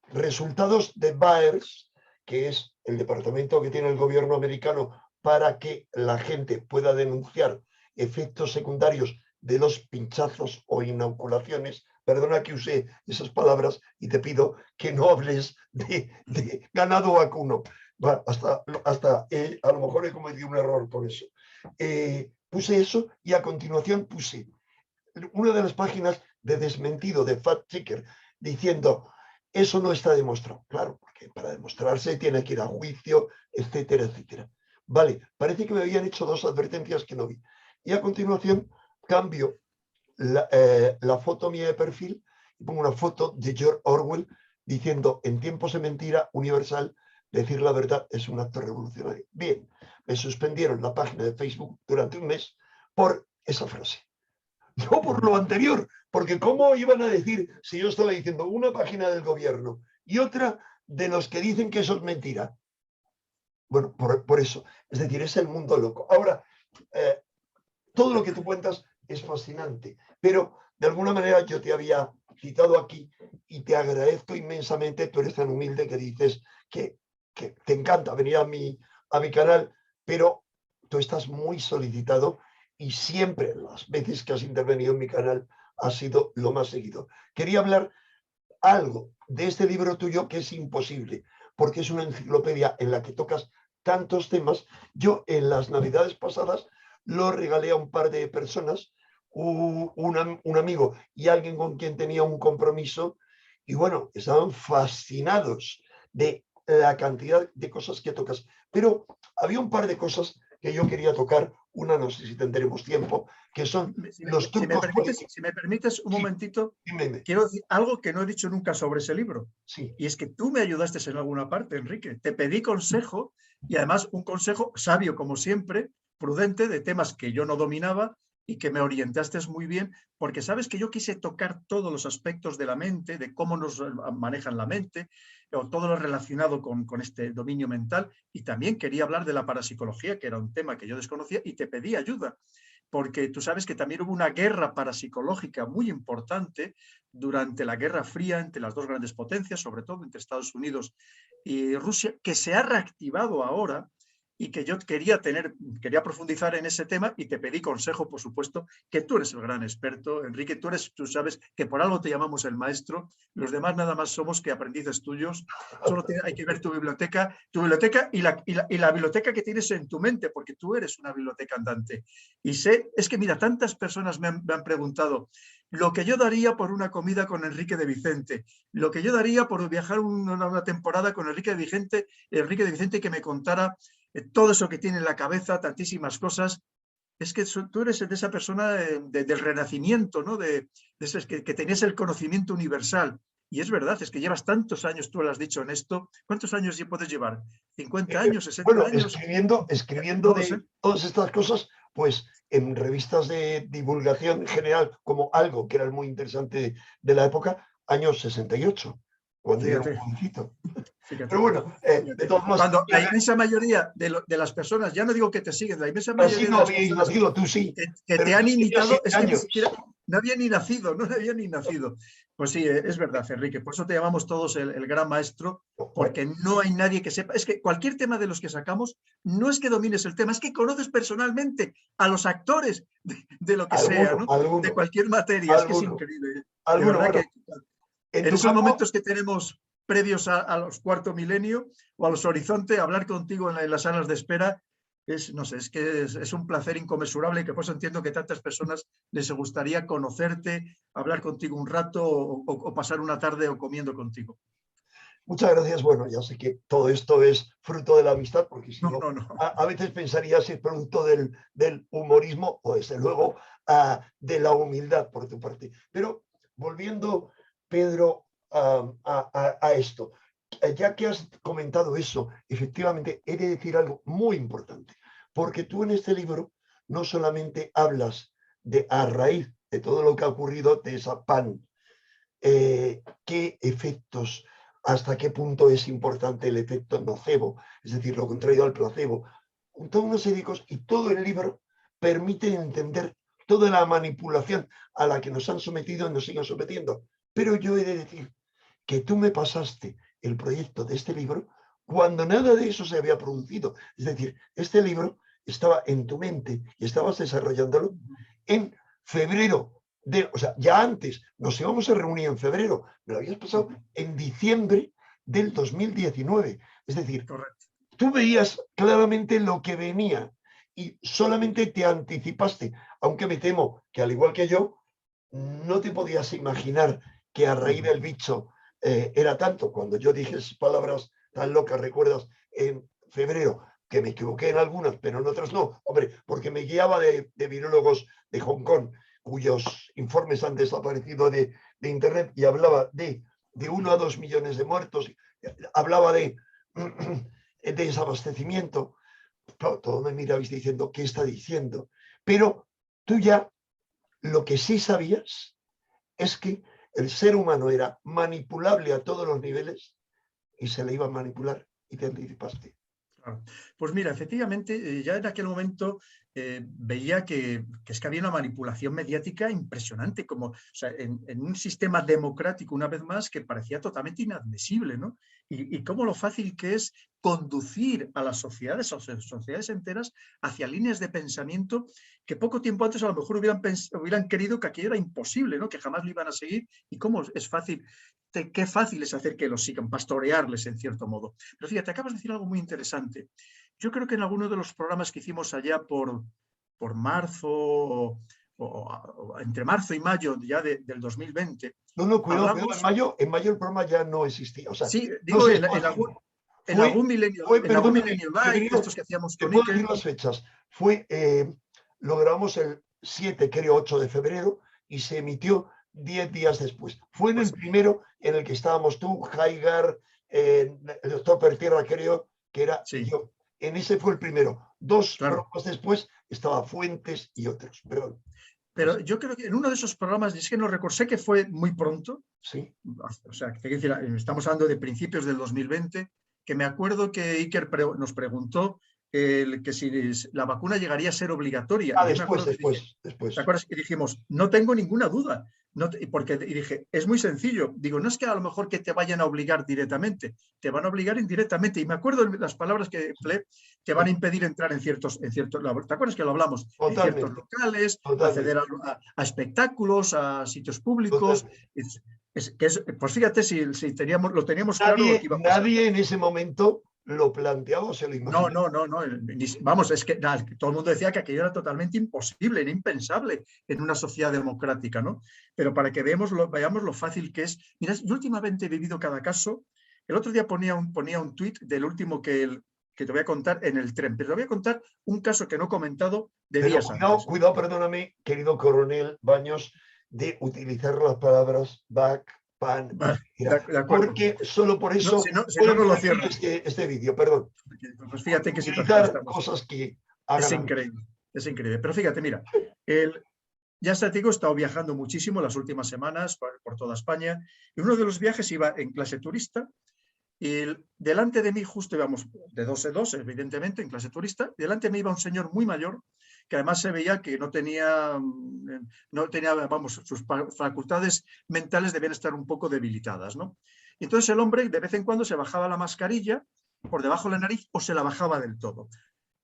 resultados de VAERS, que es el departamento que tiene el gobierno americano para que la gente pueda denunciar efectos secundarios de los pinchazos o inoculaciones. Perdona que use esas palabras y te pido que no hables de ganado vacuno. Bueno, hasta a lo mejor he cometido un error por eso. Puse eso y a continuación puse una de las páginas de desmentido de Fact Checker diciendo eso no está demostrado. Claro, porque para demostrarse tiene que ir a juicio, etcétera, etcétera. Vale, parece que me habían hecho 2 advertencias que no vi. Y a continuación cambio la foto mía de perfil y pongo una foto de George Orwell diciendo en tiempos de mentira universal decir la verdad es un acto revolucionario. Bien, me suspendieron la página de Facebook durante un mes por esa frase. No por lo anterior, porque ¿cómo iban a decir si yo estaba diciendo una página del gobierno y otra de los que dicen que eso es mentira? Bueno, por eso. Es decir, es el mundo loco. Ahora, todo lo que tú cuentas es fascinante, pero de alguna manera yo te había citado aquí y te agradezco inmensamente, tú eres tan humilde que dices que te encanta venir a mi canal, pero tú estás muy solicitado y siempre las veces que has intervenido en mi canal ha sido lo más seguido. Quería hablar algo de este libro tuyo que es imposible, porque es una enciclopedia en la que tocas tantos temas. Yo en las navidades pasadas lo regalé a un par de personas, un amigo y alguien con quien tenía un compromiso, y bueno, estaban fascinados de la cantidad de cosas que tocas. Pero había un par de cosas que yo quería tocar, una no sé si tendremos tiempo, que son los trucos políticos. Si me permites un Sí, momentito, dime. quiero decir algo que no he dicho nunca sobre ese libro. Sí. Y es que tú me ayudaste en alguna parte, Enrique. Te pedí consejo y además un consejo sabio, como siempre, prudente, de temas que yo no dominaba y que me orientaste muy bien, porque sabes que yo quise tocar todos los aspectos de la mente, de cómo nos manejan la mente, o todo lo relacionado con este dominio mental, y también quería hablar de la parapsicología, que era un tema que yo desconocía, y te pedí ayuda, porque tú sabes que también hubo una guerra parapsicológica muy importante durante la Guerra Fría entre las dos grandes potencias, sobre todo entre Estados Unidos y Rusia, que se ha reactivado ahora y que yo quería profundizar en ese tema y te pedí consejo, por supuesto, que tú eres el gran experto, Enrique, tú sabes que por algo te llamamos el maestro, los demás nada más somos que aprendices tuyos, solo hay que ver tu biblioteca y la biblioteca que tienes en tu mente, porque tú eres una biblioteca andante. Y es que mira, tantas personas me han preguntado lo que yo daría por una comida con Enrique de Vicente, lo que yo daría por viajar una temporada con Enrique de Vicente que me contara todo eso que tiene en la cabeza, tantísimas cosas. Es que tú eres de esa persona del renacimiento, ¿no? De ese, que tenías el conocimiento universal. Y es verdad, es que llevas tantos años, tú lo has dicho en esto. ¿Cuántos años puedes llevar? ¿50 años, 60 Bueno, años? escribiendo No lo sé. de todas estas cosas, pues en revistas de divulgación general, como algo que era muy interesante de la época, años 68. cuando yo era Fíjate. un jovencito. Fíjate. Pero bueno, de todos modos, Cuando la inmensa mayoría de las personas, ya no digo que te siguen, la inmensa así mayoría de no las habíais personas nacido, tú sí, que pero te tú han tenías imitado 7 es que ni años. siquiera no había ni nacido, no había ni nacido. Pues sí, es verdad, Enrique, por eso te llamamos todos el gran maestro, porque no hay nadie que sepa. Es que cualquier tema de los que sacamos, no es que domines el tema, es que conoces personalmente a los actores de lo que sea, ¿no? De cualquier materia, es que es increíble. De verdad Bueno, que en en tu esos campo, momentos que tenemos previos a los cuarto milenio o a los horizonte, hablar contigo en las salas de espera no sé, es que es un placer inconmensurable y que por eso entiendo que tantas personas les gustaría conocerte, hablar contigo un rato o pasar una tarde o comiendo contigo. muchas gracias. Bueno, ya sé que todo esto es fruto de la amistad, porque si No, no, no, no. a veces pensaría si es producto del humorismo o desde luego de la humildad por tu parte. Pero volviendo, Pedro, a esto, ya que has comentado eso, efectivamente he de decir algo muy importante, porque tú en este libro no solamente hablas de a raíz de todo lo que ha ocurrido de esa PAN, qué efectos, hasta qué punto es importante el efecto nocebo, es decir, lo contrario al placebo, toda una serie de cosas, y todo el libro permite entender toda la manipulación a la que nos han sometido y nos siguen sometiendo. Pero yo he de decir que tú me pasaste el proyecto de este libro cuando nada de eso se había producido. Es decir, este libro estaba en tu mente y estabas desarrollándolo en febrero. O sea, ya antes nos íbamos a reunir en febrero, me lo habías pasado en diciembre del 2019. Es decir, Correcto. tú veías claramente lo que venía y solamente te anticipaste, aunque me temo que al igual que yo, no te podías imaginar que a raíz del bicho era tanto. Cuando yo dije esas palabras tan locas, recuerdas, en febrero, que me equivoqué en algunas, pero en otras no, hombre, porque me guiaba de virólogos de Hong Kong, cuyos informes han desaparecido de Internet, y hablaba de 1 a 2 millones de muertos, hablaba de desabastecimiento. Claro, todo me mirabais diciendo, ¿qué está diciendo? Pero tú ya lo que sí sabías es que el ser humano era manipulable a todos los niveles y se le iba a manipular y te anticipaste. Claro. Pues mira, efectivamente, ya en aquel momento veía que es que había una manipulación mediática impresionante, como o sea, en un sistema democrático, una vez más, que parecía totalmente inadmisible, ¿no? Y cómo lo fácil que es conducir a las sociedades, o sea, sociedades enteras, hacia líneas de pensamiento que poco tiempo antes a lo mejor hubieran querido que aquello era imposible, ¿no? Que jamás lo iban a seguir. Y cómo es fácil, qué fácil es hacer que los sigan, pastorearles en cierto modo. Pero fíjate, acabas de decir algo muy interesante. Yo creo que en alguno de los programas que hicimos allá por marzo, o entre marzo y mayo ya del 2020, No, cuidado, cuidado. hablamos, En mayo el programa ya no existía. O sea, sí, no digo, se está haciendo. en algún Perdóname, milenio live, de febrero, estos que hacíamos te con puedo Iker. decir las fechas. Lo grabamos el 7, creo, 8 de febrero y se emitió 10 días después. Fue en el Pues, primero en el que estábamos tú, Haigar, el doctor Pertierra, creo que era, y sí, yo. En ese fue el primero. 2 claro. programas después estaba Fuentes y otros. Perdón. Pero yo creo que en uno de esos programas, es que no recuerdo, sé que fue muy pronto, Sí. o sea, estamos hablando de principios del 2020, que me acuerdo que Iker nos preguntó que si la vacuna llegaría a ser obligatoria. Y yo me acuerdo que dije, ¿te Después. acuerdas? Y dijimos, no tengo ninguna duda. No y dije, es muy sencillo. Digo, no es que a lo mejor que te vayan a obligar directamente, te van a obligar indirectamente. Y me acuerdo de las palabras que empleé, te van a impedir entrar en ciertos, ¿te acuerdas que lo hablamos? En ciertos Totalmente, locales, acceder totalmente, a espectáculos, a sitios públicos. totalmente. Pues fíjate si lo teníamos claro lo que iba a pasar. Nadie en ese momento lo planteaba o se lo No, imaginaba. no, no, no. Vamos, es que todo el mundo decía que aquello era totalmente imposible, era impensable en una sociedad democrática, ¿no? Pero para que veamos lo fácil que es. Mira, yo últimamente he vivido cada caso. El otro día ponía un tuit del último que te voy a contar en el tren, pero te voy a contar un caso que no he comentado de Pero días antes. cuidado, perdóname, querido coronel Baños, de utilizar las palabras back, pan, Vale, etcétera, de acuerdo. porque solo por No, eso si no, pueden no lo prohibir cierran. este vídeo, perdón. Pues Por fíjate en qué situación utilizar estamos. cosas que Es hagan a mí. increíble, es increíble. Pero fíjate, mira, ya te digo, he estado viajando muchísimo las últimas semanas por toda España, y uno de los viajes iba en clase turista, y delante de mí, justo íbamos de 2 en 2, evidentemente, en clase turista, delante de mí iba un señor muy mayor, que además se veía que no tenía, vamos, sus facultades mentales debían estar un poco debilitadas, ¿no? Y entonces el hombre de vez en cuando se bajaba la mascarilla por debajo de la nariz o se la bajaba del todo.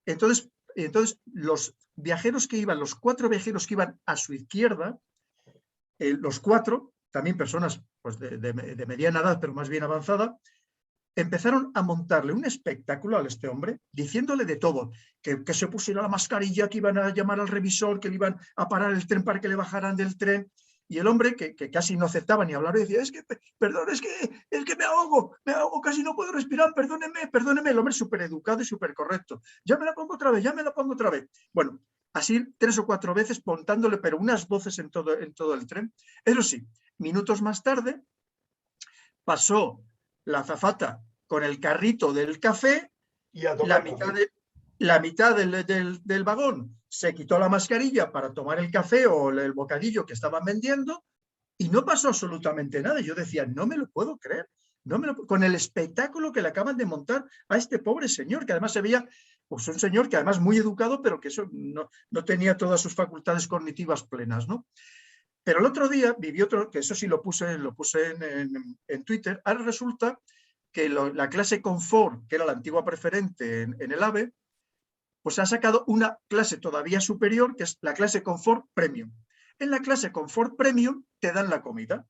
Entonces los viajeros que iban, los 4 viajeros que iban a su izquierda, los 4, también personas pues, de mediana edad, pero más bien avanzada, empezaron a montarle un espectáculo a este hombre, diciéndole de todo, que se pusiera la mascarilla, que iban a llamar al revisor, que le iban a parar el tren para que le bajaran del tren. Y el hombre, que casi no aceptaba ni hablar, decía, perdón, es que me ahogo, casi no puedo respirar, perdóneme. El hombre súper educado y súper correcto. Ya me la pongo otra vez. Bueno, así 3 o 4 veces montándole, pero unas voces en todo el tren. Eso sí, minutos más tarde pasó la azafata con el carrito del café, Y a la tomar mitad, café. la mitad del vagón se quitó la mascarilla para tomar el café o el bocadillo que estaban vendiendo y no pasó absolutamente nada. Yo decía, no me lo puedo creer, con el espectáculo que le acaban de montar a este pobre señor, que además se veía pues un señor que además muy educado, pero que eso no tenía todas sus facultades cognitivas plenas, ¿no? Pero el otro día viví otro, que eso sí lo puse en Twitter. Ahora resulta que la clase Confort, que era la antigua preferente en el AVE, pues ha sacado una clase todavía superior, que es la clase Confort Premium. En la clase Confort Premium te dan la comida.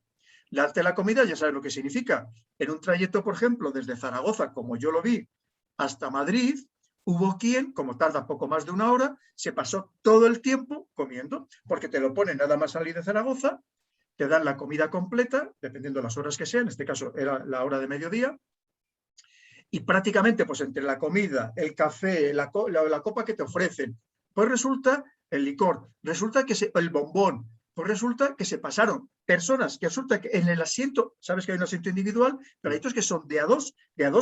Darte la comida ya sabes lo que significa. En un trayecto, por ejemplo, desde Zaragoza, como yo lo vi, hasta Madrid, hubo quien, como tarda poco más de 1 hora, se pasó todo el tiempo comiendo, porque te lo ponen nada más salir de Zaragoza, te dan la comida completa, dependiendo de las horas que sean, en este caso era la hora de mediodía, y prácticamente pues entre la comida, el café, la copa que te ofrecen, pues resulta el licor, resulta que el bombón, pues resulta que se pasaron personas, que resulta que en el asiento, sabes que hay un asiento individual, pero hay otros que son de a dos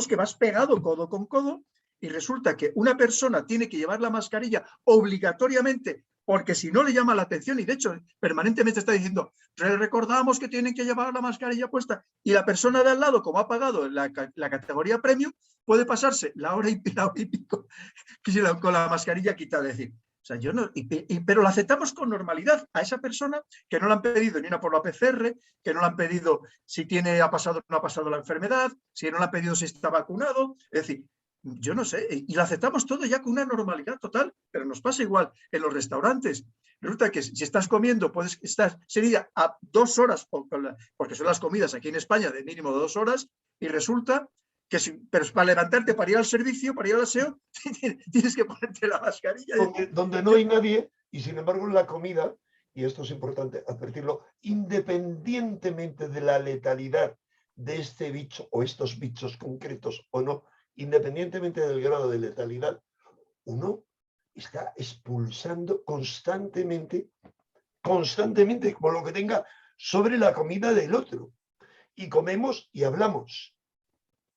que vas pegado codo con codo, y resulta que una persona tiene que llevar la mascarilla obligatoriamente, porque si no le llama la atención, y de hecho permanentemente está diciendo, recordamos que tienen que llevar la mascarilla puesta, y la persona de al lado, como ha pagado la categoría premium, puede pasarse la hora y pico con la mascarilla quitada. Es decir, o sea, yo no, pero lo aceptamos con normalidad a esa persona que no le han pedido ni una por la PCR, que no le han pedido si ha pasado o no ha pasado la enfermedad, si no le han pedido si está vacunado. Es decir, yo no sé, y lo aceptamos todo ya con una normalidad total, pero nos pasa igual en los restaurantes. Resulta que si estás comiendo, puedes estar sería a 2 horas, porque son las comidas aquí en España de mínimo de 2 horas, y resulta que pero para levantarte, para ir al servicio, para ir al aseo, tienes que ponerte la mascarilla. Donde no hay nadie, y sin embargo en la comida, y esto es importante advertirlo, independientemente de la letalidad de este bicho o estos bichos concretos o no, independientemente del grado de letalidad, uno está expulsando constantemente, como lo que tenga, sobre la comida del otro. Y comemos y hablamos.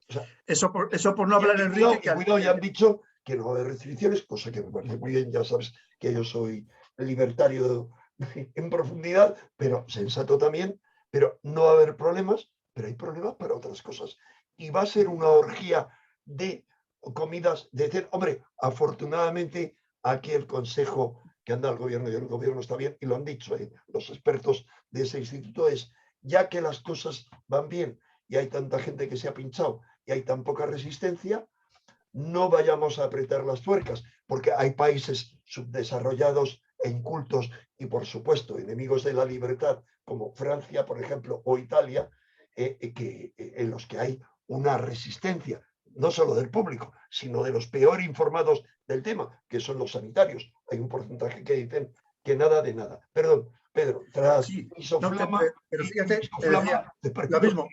O sea, eso por no hablar, Enrique. Cuidado, ya han dicho que no va a haber restricciones, cosa que me parece muy bien, ya sabes que yo soy libertario en profundidad, pero sensato también, pero no va a haber problemas, pero hay problemas para otras cosas. Y va a ser una orgía de comidas, de decir, hombre, afortunadamente aquí el consejo que anda al gobierno y el gobierno está bien, y lo han dicho los expertos de ese instituto, es, ya que las cosas van bien y hay tanta gente que se ha pinchado y hay tan poca resistencia, no vayamos a apretar las tuercas, porque hay países subdesarrollados e incultos y, por supuesto, enemigos de la libertad, como Francia, por ejemplo, o Italia, en los que hay una resistencia, no solo del público, sino de los peor informados del tema, que son los sanitarios. Hay un porcentaje que dicen que nada de nada. Perdón, Pedro, tras Sí, isoflama, pero fíjate, te decía lo mismo.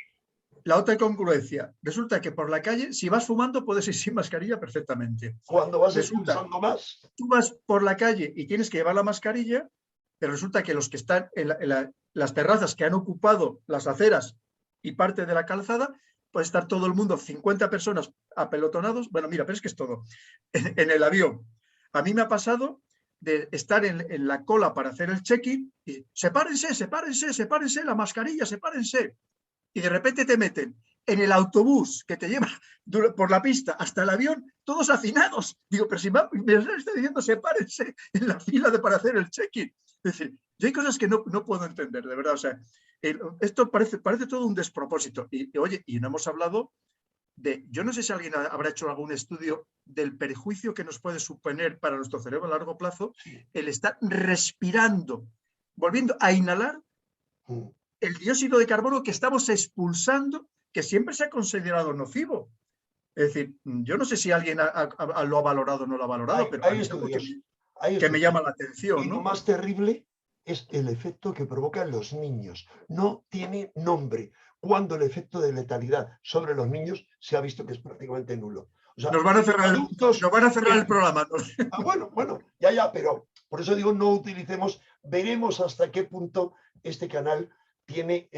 La otra incongruencia, resulta que por la calle, si vas fumando, puedes ir sin mascarilla perfectamente. Cuando vas Resulta, expulsando más. tú vas por la calle y tienes que llevar la mascarilla, pero resulta que los que están en las terrazas que han ocupado las aceras y parte de la calzada, puede estar todo el mundo, 50 personas apelotonados. Bueno, mira, pero es que es todo. En el avión. A mí me ha pasado de estar en la cola para hacer el check-in y sepárense, sepárense, sepárense, la mascarilla, sepárense. Y de repente te meten en el autobús que te lleva por la pista hasta el avión, todos hacinados. Digo, pero si me está diciendo sepárense en la fila para hacer el check-in. Es decir, yo hay cosas que no puedo entender, de verdad. O sea, esto parece todo un despropósito. Y oye, y no hemos hablado yo no sé si alguien habrá hecho algún estudio del perjuicio que nos puede suponer para nuestro cerebro a largo plazo el estar respirando, volviendo a inhalar el dióxido de carbono que estamos expulsando, que siempre se ha considerado nocivo. Es decir, yo no sé si alguien lo ha valorado o no lo ha valorado, pero hay estudios, que me llama la atención, y ¿no? lo más terrible es el efecto que provoca en los niños. No tiene nombre. Cuando el efecto de letalidad sobre los niños se ha visto que es prácticamente nulo. O sea, Nos van a cerrar el programa. Bueno, ya, pero por eso digo, no utilicemos, veremos hasta qué punto este canal tiene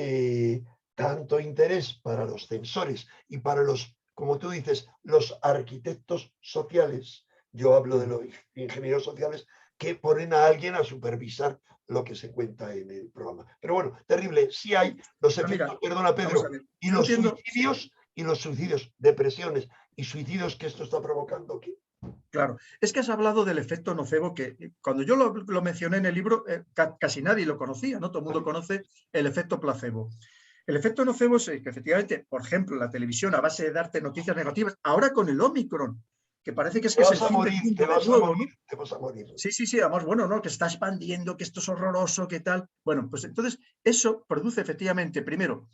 tanto interés para los censores y para los, como tú dices, los arquitectos sociales. Yo hablo de los ingenieros sociales que ponen a alguien a supervisar lo que se cuenta en el programa. Pero bueno, terrible. Sí hay los efectos, perdona Pedro, y los suicidios, depresiones y suicidios que esto está provocando. Claro, es que has hablado del efecto nocebo que cuando yo lo mencioné en el libro, casi nadie lo conocía, ¿no? Todo el mundo conoce el efecto placebo. El efecto nocebo es que efectivamente, por ejemplo, la televisión a base de darte noticias negativas, ahora con el Omicron, que parece que es el fin del mundo de nuevo, ¿no? Te vas a morir. Sí, además, bueno, ¿no? Que está expandiendo, que esto es horroroso, que tal. Bueno, pues entonces eso produce efectivamente, primero,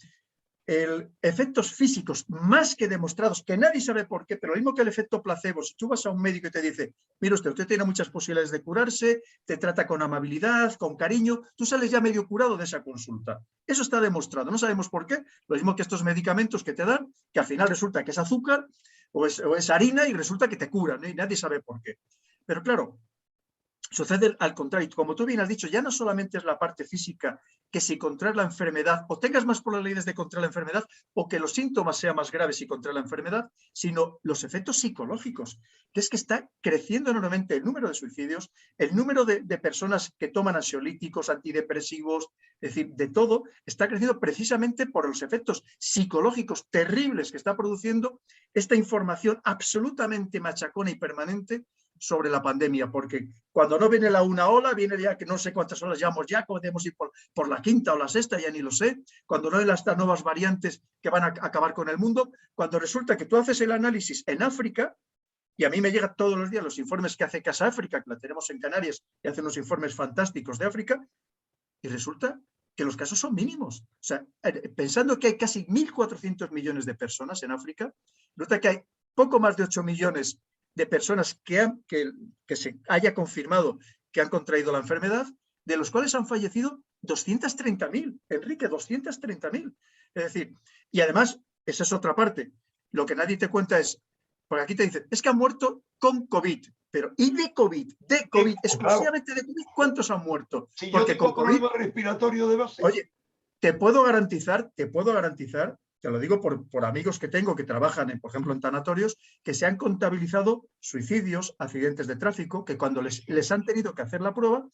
efectos físicos más que demostrados, que nadie sabe por qué, pero lo mismo que el efecto placebo. Si tú vas a un médico y te dice, mira usted tiene muchas posibilidades de curarse, te trata con amabilidad, con cariño, tú sales ya medio curado de esa consulta. Eso está demostrado, no sabemos por qué. Lo mismo que estos medicamentos que te dan, que al final resulta que es azúcar o es harina y resulta que te curan, ¿eh? Y nadie sabe por qué. Pero claro, sucede al contrario. Como tú bien has dicho, ya no solamente es la parte física, que si contraes la enfermedad o tengas más probabilidades de contraer la enfermedad o que los síntomas sean más graves si contraes la enfermedad, sino los efectos psicológicos, que es que está creciendo enormemente el número de suicidios, el número de personas que toman ansiolíticos, antidepresivos, es decir, de todo, está creciendo precisamente por los efectos psicológicos terribles que está produciendo esta información absolutamente machacona y permanente sobre la pandemia, porque cuando no viene la una ola, viene ya que no sé cuántas olas llevamos ya, podemos ir por la quinta o la sexta, ya ni lo sé, cuando no hay las nuevas variantes que van a acabar con el mundo, cuando resulta que tú haces el análisis en África, y a mí me llegan todos los días los informes que hace Casa África, que la tenemos en Canarias, y hace unos informes fantásticos de África, y resulta que los casos son mínimos. O sea, pensando que hay casi 1.400 millones de personas en África, resulta que hay poco más de 8 millones de personas que se haya confirmado que han contraído la enfermedad, de los cuales han fallecido 230.000, Enrique, 230.000. Es decir, y además, esa es otra parte, lo que nadie te cuenta es, porque aquí te dicen, es que han muerto con COVID, pero ¿y de COVID? De COVID, exclusivamente de COVID, ¿cuántos han muerto? Si porque yo tengo con problema respiratorio de base. Oye, te puedo garantizar, te lo digo por amigos que tengo que trabajan, por ejemplo, en tanatorios, que se han contabilizado suicidios, accidentes de tráfico, que cuando les han tenido que hacer la prueba,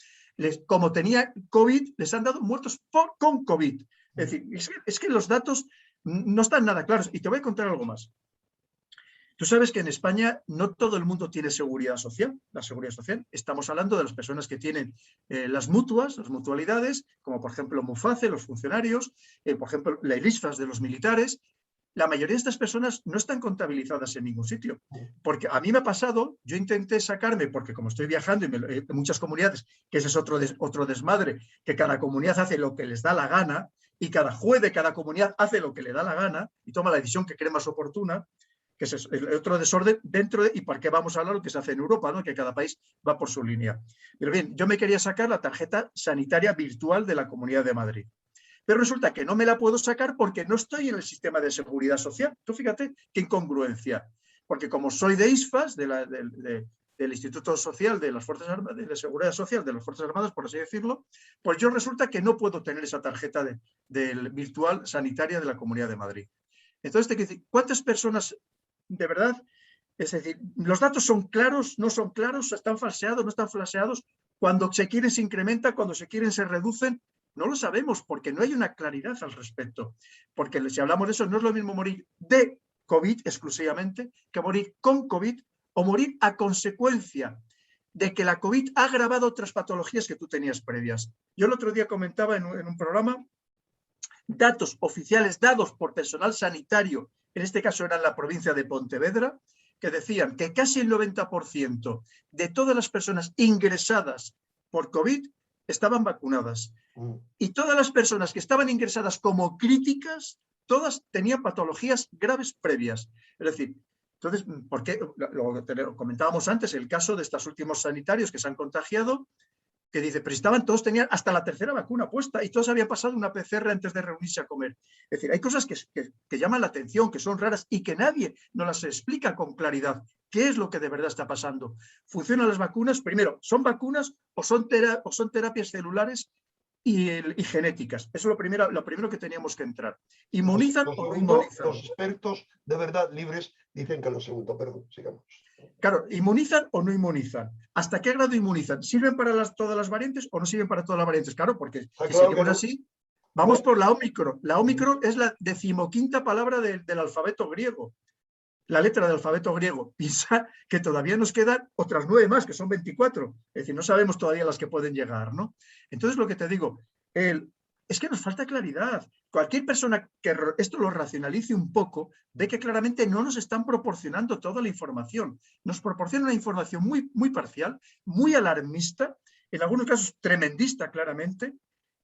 como tenía COVID, les han dado muertos con COVID. Es decir, es que los datos no están nada claros. Y te voy a contar algo más. Tú sabes que en España no todo el mundo tiene seguridad social. La seguridad social, estamos hablando de las personas que tienen las mutuas, las mutualidades, como por ejemplo Muface, los funcionarios, por ejemplo, la IRISFAS de los militares. La mayoría de estas personas no están contabilizadas en ningún sitio. Porque a mí me ha pasado, yo intenté sacarme, porque como estoy viajando en muchas comunidades, que ese es otro desmadre, que cada comunidad hace lo que les da la gana y cada juez de cada comunidad hace lo que le da la gana y toma la decisión que cree más oportuna, que es el otro desorden dentro de, y por qué vamos a hablar de lo que se hace en Europa, ¿no? Que cada país va por su línea. Pero bien, yo me quería sacar la tarjeta sanitaria virtual de la Comunidad de Madrid. Pero resulta que no me la puedo sacar porque no estoy en el sistema de seguridad social. Tú fíjate qué incongruencia. Porque como soy de ISFAS, del Instituto Social de las Fuerzas Armadas, de la Seguridad Social de las Fuerzas Armadas, por así decirlo, pues yo resulta que no puedo tener esa tarjeta virtual sanitaria de la Comunidad de Madrid. Entonces, te quiero decir, ¿cuántas personas de verdad? Es decir, los datos son claros, no son claros, están falseados, no están falseados. Cuando se quieren se incrementa, cuando se quieren se reducen. No lo sabemos porque no hay una claridad al respecto. Porque si hablamos de eso, no es lo mismo morir de COVID exclusivamente que morir con COVID o morir a consecuencia de que la COVID ha agravado otras patologías que tú tenías previas. Yo el otro día comentaba en un programa datos oficiales dados por personal sanitario, en este caso era en la provincia de Pontevedra, que decían que casi el 90% de todas las personas ingresadas por COVID estaban vacunadas. Y todas las personas que estaban ingresadas como críticas, todas tenían patologías graves previas. Es decir, entonces, ¿por qué? Lo comentábamos antes, el caso de estos últimos sanitarios que se han contagiado, que dice, pero estaban, todos tenían hasta la tercera vacuna puesta y todos habían pasado una PCR antes de reunirse a comer. Es decir, hay cosas que llaman la atención, que son raras y que nadie nos las explica con claridad. ¿Qué es lo que de verdad está pasando? ¿Funcionan las vacunas? Primero, ¿son vacunas o son terapias celulares y genéticas? Eso es lo primero que teníamos que entrar. ¿Inmunizan o no inmunizan? Los expertos de verdad libres dicen que lo segundo. Perdón, sigamos. Claro, ¿inmunizan o no inmunizan? ¿Hasta qué grado inmunizan? ¿Sirven para todas las variantes o no sirven para todas las variantes? Claro, porque si seguimos así, vamos por la Ómicron. La Ómicron es la 15ª palabra del alfabeto griego. La letra del alfabeto griego. Piensa que todavía nos quedan otras 9 más, que son 24. Es decir, no sabemos todavía las que pueden llegar, ¿no? Entonces, lo que te digo, es que nos falta claridad. Cualquier persona que esto lo racionalice un poco, ve que claramente no nos están proporcionando toda la información. Nos proporcionan una información muy, muy parcial, muy alarmista, en algunos casos tremendista claramente,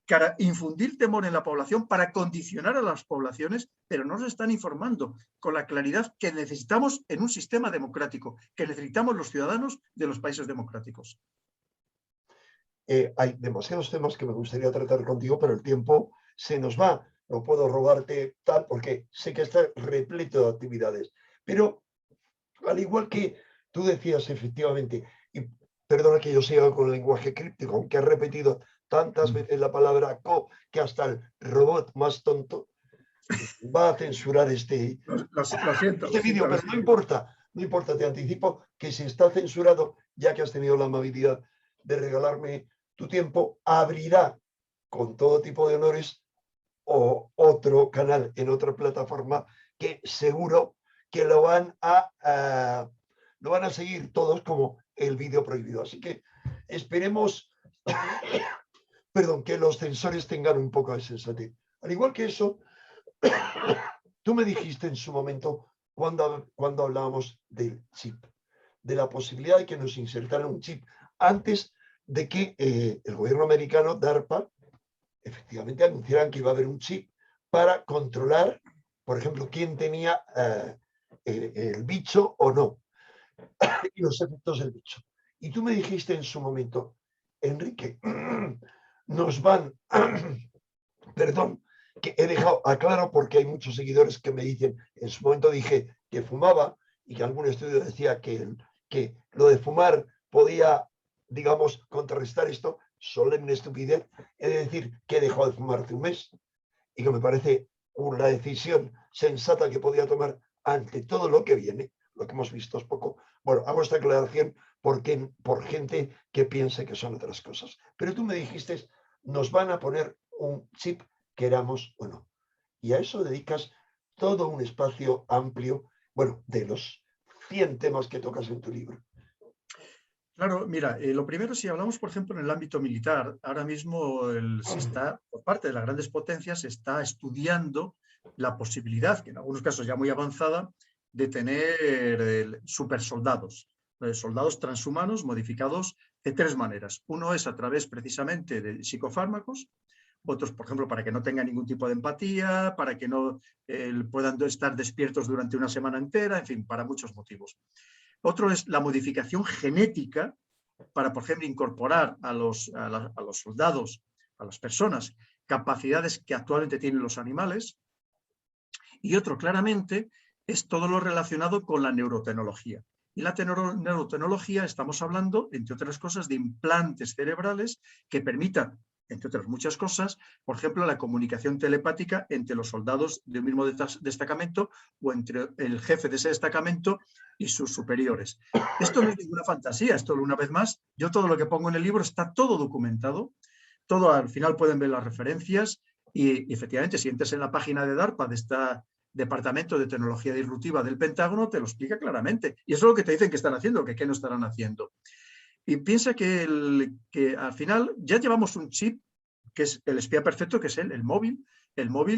para infundir temor en la población, para condicionar a las poblaciones, pero no nos están informando con la claridad que necesitamos en un sistema democrático, que necesitamos los ciudadanos de los países democráticos. Hay demasiados temas que me gustaría tratar contigo, pero el tiempo se nos va. No puedo robarte tal, porque sé que está repleto de actividades. Pero al igual que tú decías, efectivamente, y perdona que yo siga con el lenguaje críptico, aunque has repetido tantas veces la palabra co, que hasta el robot más tonto va a censurar este vídeo, pero no importa, te anticipo que si está censurado, ya que has tenido la amabilidad de regalarme tu tiempo, abrirá con todo tipo de honores o otro canal en otra plataforma que seguro que lo van a seguir todos como el vídeo prohibido. Así que esperemos perdón, que los censores tengan un poco de sensatez. Al igual que eso, tú me dijiste en su momento, cuando hablábamos del chip, de la posibilidad de que nos insertaran un chip antes de que el gobierno americano, DARPA, efectivamente anunciaran que iba a haber un chip para controlar, por ejemplo, quién tenía el bicho o no, y los efectos del bicho. Y tú me dijiste en su momento, Enrique, nos van, perdón, que he dejado aclaro porque hay muchos seguidores que me dicen, en su momento dije que fumaba y que algún estudio decía que lo de fumar podía, digamos, contrarrestar esto, solemne estupidez, he de decir que he dejado de fumar hace un mes y que me parece una decisión sensata que podía tomar ante todo lo que viene, lo que hemos visto es poco. Bueno, hago esta aclaración por gente que piense que son otras cosas. Pero tú me dijiste, nos van a poner un chip, queramos o no. Y a eso dedicas todo un espacio amplio, bueno, de los 100 temas que tocas en tu libro. Claro, mira, lo primero, si hablamos, por ejemplo, en el ámbito militar, ahora mismo se está, por parte de las grandes potencias, se está estudiando la posibilidad, que en algunos casos ya muy avanzada, de tener supersoldados, soldados transhumanos modificados de 3 maneras. Uno es a través precisamente de psicofármacos, otros, por ejemplo, para que no tengan ningún tipo de empatía, para que no puedan estar despiertos durante una semana entera, en fin, para muchos motivos. Otro es la modificación genética para, por ejemplo, incorporar a los soldados, a las personas, capacidades que actualmente tienen los animales. Y otro, claramente, es todo lo relacionado con la neurotecnología. Y la neurotecnología, estamos hablando, entre otras cosas, de implantes cerebrales que permitan entre otras muchas cosas, por ejemplo, la comunicación telepática entre los soldados de un mismo destacamento o entre el jefe de ese destacamento y sus superiores. Esto no es ninguna fantasía, esto una vez más, yo todo lo que pongo en el libro está todo documentado, todo al final pueden ver las referencias y efectivamente si entras en la página de DARPA, de este Departamento de Tecnología Disruptiva del Pentágono, te lo explica claramente. Y eso es lo que te dicen que están haciendo, que qué no estarán haciendo. Y piensa que al final ya llevamos un chip que es el espía perfecto, que es el móvil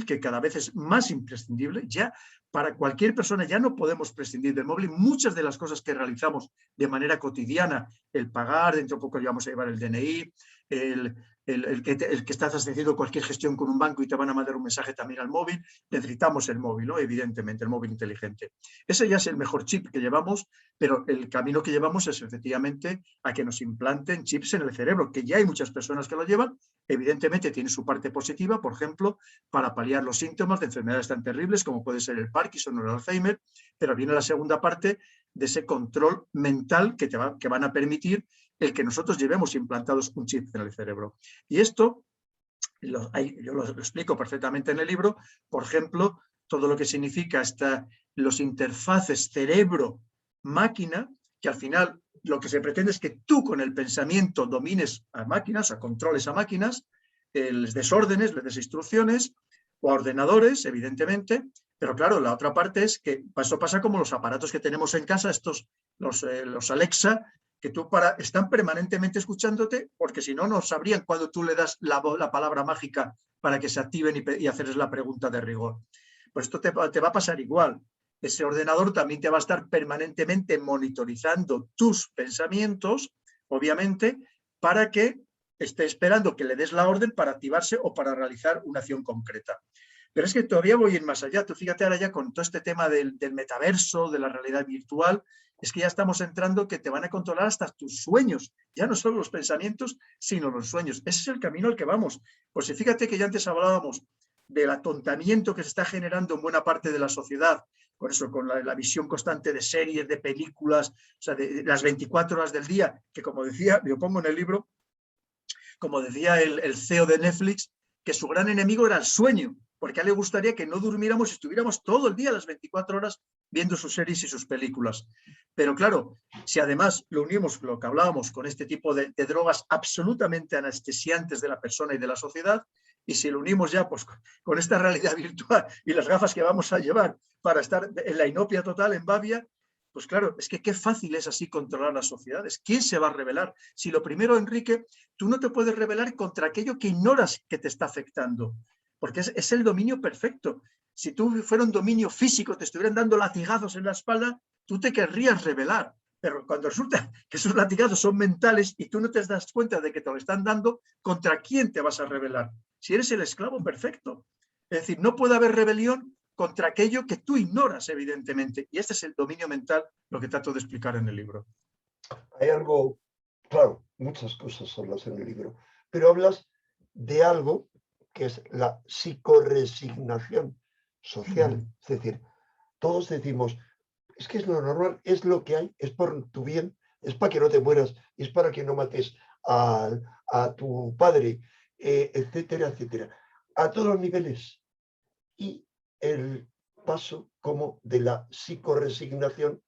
que cada vez es más imprescindible. Ya para cualquier persona ya no podemos prescindir del móvil. Muchas de las cosas que realizamos de manera cotidiana, el pagar, dentro de poco ya vamos a llevar el DNI, el que estás haciendo cualquier gestión con un banco y te van a mandar un mensaje también al móvil, necesitamos el móvil, ¿no? Evidentemente, el móvil inteligente. Ese ya es el mejor chip que llevamos, pero el camino que llevamos es efectivamente a que nos implanten chips en el cerebro, que ya hay muchas personas que lo llevan. Evidentemente tiene su parte positiva, por ejemplo, para paliar los síntomas de enfermedades tan terribles como puede ser el Parkinson o el Alzheimer, pero viene la segunda parte de ese control mental que van a permitir el que nosotros llevemos implantados un chip en el cerebro. Y esto, yo lo explico perfectamente en el libro, por ejemplo, todo lo que significa los interfaces cerebro-máquina, que al final lo que se pretende es que tú con el pensamiento domines a máquinas, a controles a máquinas, les des órdenes, les des instrucciones, o a ordenadores, evidentemente, pero claro, la otra parte es que eso pasa como los aparatos que tenemos en casa, los Alexa, que están permanentemente escuchándote, porque si no, no sabrían cuando tú le das la palabra mágica para que se activen y hacerles la pregunta de rigor. Pues esto te va a pasar igual. Ese ordenador también te va a estar permanentemente monitorizando tus pensamientos, obviamente, para que esté esperando que le des la orden para activarse o para realizar una acción concreta. Pero es que todavía voy a ir más allá. Tú fíjate ahora ya con todo este tema del metaverso, de la realidad virtual, es que ya estamos entrando que te van a controlar hasta tus sueños, ya no solo los pensamientos, sino los sueños. Ese es el camino al que vamos. Pues si fíjate que ya antes hablábamos del atontamiento que se está generando en buena parte de la sociedad, con eso, con la visión constante de series, de películas, o sea, de las 24 horas del día, que como decía, yo pongo en el libro, como decía el CEO de Netflix, que su gran enemigo era el sueño, porque a él le gustaría que no durmiéramos y estuviéramos todo el día, las 24 horas, viendo sus series y sus películas. Pero claro, si además lo unimos, lo que hablábamos, con este tipo de drogas absolutamente anestesiantes de la persona y de la sociedad, y si lo unimos ya pues, con esta realidad virtual y las gafas que vamos a llevar para estar en la inopia total, en Babia, pues claro, es que qué fácil es así controlar las sociedades. ¿Quién se va a rebelar? Si lo primero, Enrique, tú no te puedes rebelar contra aquello que ignoras que te está afectando, porque es el dominio perfecto. Si tú fuera un dominio físico, te estuvieran dando latigazos en la espalda, tú te querrías rebelar. Pero cuando resulta que esos latigazos son mentales y tú no te das cuenta de que te lo están dando, ¿contra quién te vas a rebelar? Si eres el esclavo perfecto. Es decir, no puede haber rebelión contra aquello que tú ignoras, evidentemente. Y este es el dominio mental, lo que trato de explicar en el libro. Hay algo, claro, muchas cosas hablas en el libro, pero hablas de algo que es la psicoresignación social. Es decir, todos decimos, es que es lo normal, es lo que hay, es por tu bien, es para que no te mueras, es para que no mates a tu padre, etcétera, etcétera, a todos los niveles. Y el paso como de la psicoresignación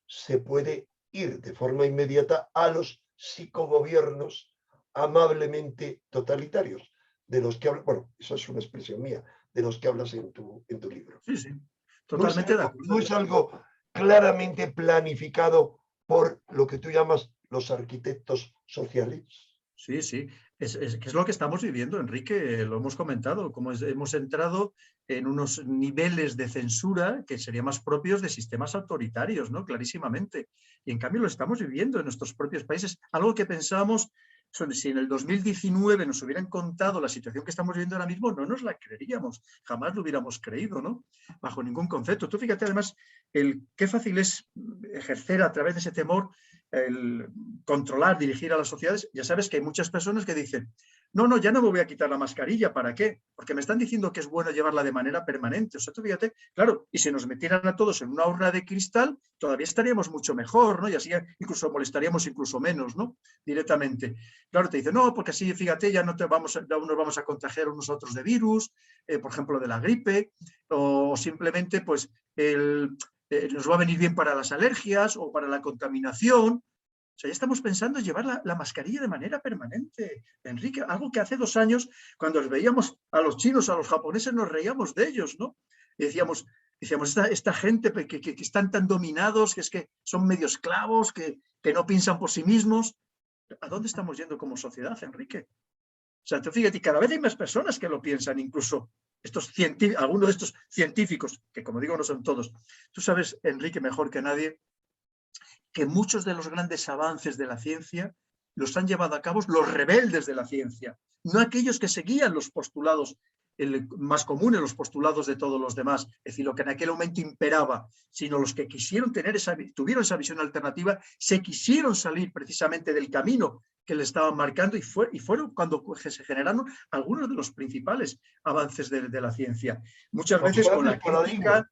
se puede ir de forma inmediata a los psicogobiernos amablemente totalitarios, de los que hablas, bueno, eso es una expresión mía, de los que hablas en tu libro. Sí, sí, totalmente de acuerdo. No es algo claramente planificado por lo que tú llamas los arquitectos sociales. Sí, sí, es lo que estamos viviendo, Enrique, lo hemos comentado, como hemos entrado en unos niveles de censura que serían más propios de sistemas autoritarios, ¿no? Clarísimamente. Y en cambio lo estamos viviendo en nuestros propios países, algo que pensábamos, si en el 2019 nos hubieran contado la situación que estamos viviendo ahora mismo, no nos la creeríamos, jamás lo hubiéramos creído, ¿no? Bajo ningún concepto. Tú fíjate además qué fácil es ejercer a través de ese temor el controlar, dirigir a las sociedades. Ya sabes que hay muchas personas que dicen, no, no, ya no me voy a quitar la mascarilla, ¿para qué? Porque me están diciendo que es bueno llevarla de manera permanente. O sea, tú fíjate, claro, y si nos metieran a todos en una urna de cristal, todavía estaríamos mucho mejor, ¿no? Y así incluso molestaríamos incluso menos, ¿no? Directamente. Claro, te dicen, no, porque así, fíjate, ya no nos vamos a contagiar unos a otros de virus, por ejemplo, de la gripe, o simplemente, pues, nos va a venir bien para las alergias o para la contaminación. O sea, ya estamos pensando en llevar la mascarilla de manera permanente, Enrique, algo que hace 2 años, cuando veíamos a los chinos, a los japoneses, nos reíamos de ellos, ¿no? Y decíamos esta gente que están tan dominados, que es que son medio esclavos, que no piensan por sí mismos. ¿A dónde estamos yendo como sociedad, Enrique? O sea, tú fíjate, cada vez hay más personas que lo piensan, incluso algunos de estos científicos, que como digo no son todos. Tú sabes, Enrique, mejor que nadie, que muchos de los grandes avances de la ciencia los han llevado a cabo los rebeldes de la ciencia, no aquellos que seguían los postulados más comunes, los postulados de todos los demás, es decir, lo que en aquel momento imperaba, sino los que tuvieron esa visión alternativa, se quisieron salir precisamente del camino que le estaban marcando y fueron cuando se generaron algunos de los principales avances de la ciencia. Muchas Los veces grandes paradigmas.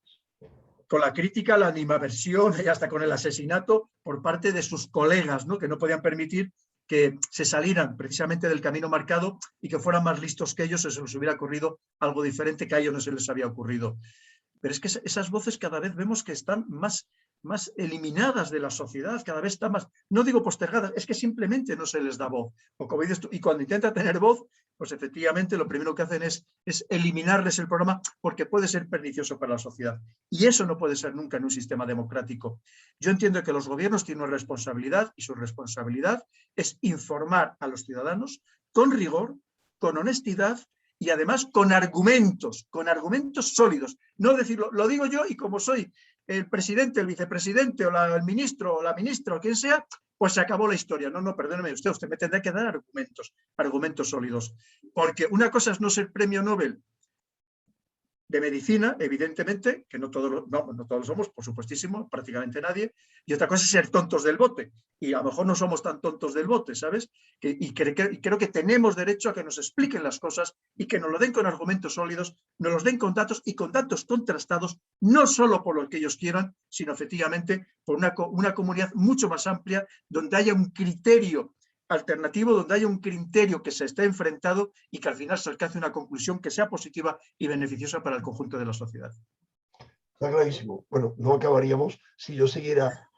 con la crítica, la animaversión y hasta con el asesinato por parte de sus colegas, ¿no? Que no podían permitir que se salieran precisamente del camino marcado y que fueran más listos que ellos, o se les hubiera ocurrido algo diferente que a ellos no se les había ocurrido. Pero es que esas voces cada vez vemos que están más eliminadas de la sociedad, cada vez están más, no digo postergadas, es que simplemente no se les da voz. O como dices tú, y cuando intenta tener voz, pues efectivamente lo primero que hacen es eliminarles el programa porque puede ser pernicioso para la sociedad. Y eso no puede ser nunca en un sistema democrático. Yo entiendo que los gobiernos tienen una responsabilidad y su responsabilidad es informar a los ciudadanos con rigor, con honestidad y además con argumentos sólidos. No decirlo, lo digo yo y como soy el presidente, el vicepresidente o el ministro o la ministra o quien sea, pues se acabó la historia. No, no, perdóneme usted me tendrá que dar argumentos sólidos. Porque una cosa es no ser premio Nobel de medicina, evidentemente, que no todos lo somos, por supuestísimo, prácticamente nadie, y otra cosa es ser tontos del bote, y a lo mejor no somos tan tontos del bote, ¿sabes? Y creo que tenemos derecho a que nos expliquen las cosas y que nos lo den con argumentos sólidos, nos los den con datos y con datos contrastados, no solo por lo que ellos quieran, sino efectivamente por una comunidad mucho más amplia, donde haya un criterio alternativo, donde haya un criterio que se esté enfrentado y que al final se alcance una conclusión que sea positiva y beneficiosa para el conjunto de la sociedad. Está clarísimo. Bueno, no acabaríamos si yo siguiera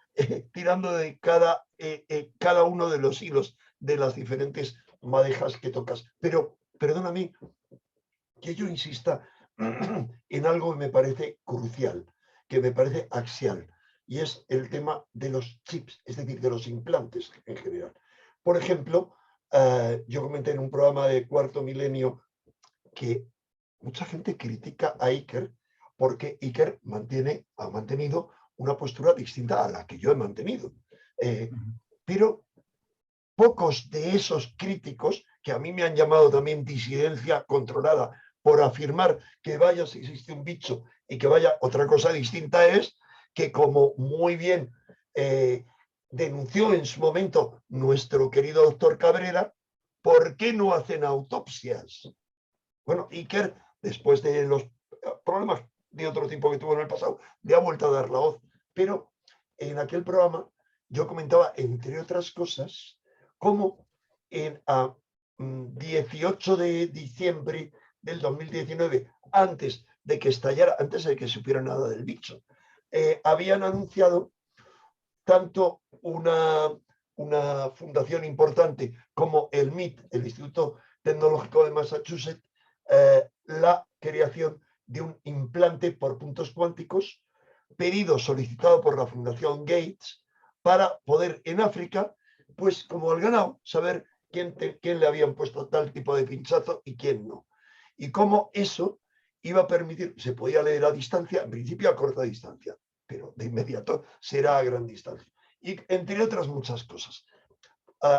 tirando de cada uno de los hilos de las diferentes madejas que tocas. Pero perdóname que yo insista en algo que me parece crucial, que me parece axial, y es el tema de los chips, es decir, de los implantes en general. Por ejemplo, yo comenté en un programa de Cuarto Milenio que mucha gente critica a Iker porque Iker ha mantenido una postura distinta a la que yo he mantenido. Pero pocos de esos críticos, que a mí me han llamado también disidencia controlada por afirmar que vaya si existe un bicho y que vaya otra cosa distinta, es que como muy bien denunció en su momento nuestro querido doctor Cabrera, ¿por qué no hacen autopsias? Bueno, Iker, después de los problemas de otro tipo que tuvo en el pasado, le ha vuelto a dar la voz. Pero en aquel programa yo comentaba, entre otras cosas, cómo a 18 de diciembre del 2019, antes de que estallara, antes de que supiera nada del bicho, habían anunciado tanto una fundación importante como el MIT, el Instituto Tecnológico de Massachusetts, la creación de un implante por puntos cuánticos, pedido solicitado por la Fundación Gates, para poder en África, pues como al ganado, saber quién le habían puesto tal tipo de pinchazo y quién no. Y cómo eso iba a permitir, se podía leer a distancia, en principio a corta distancia, pero de inmediato será a gran distancia. Y entre otras muchas cosas.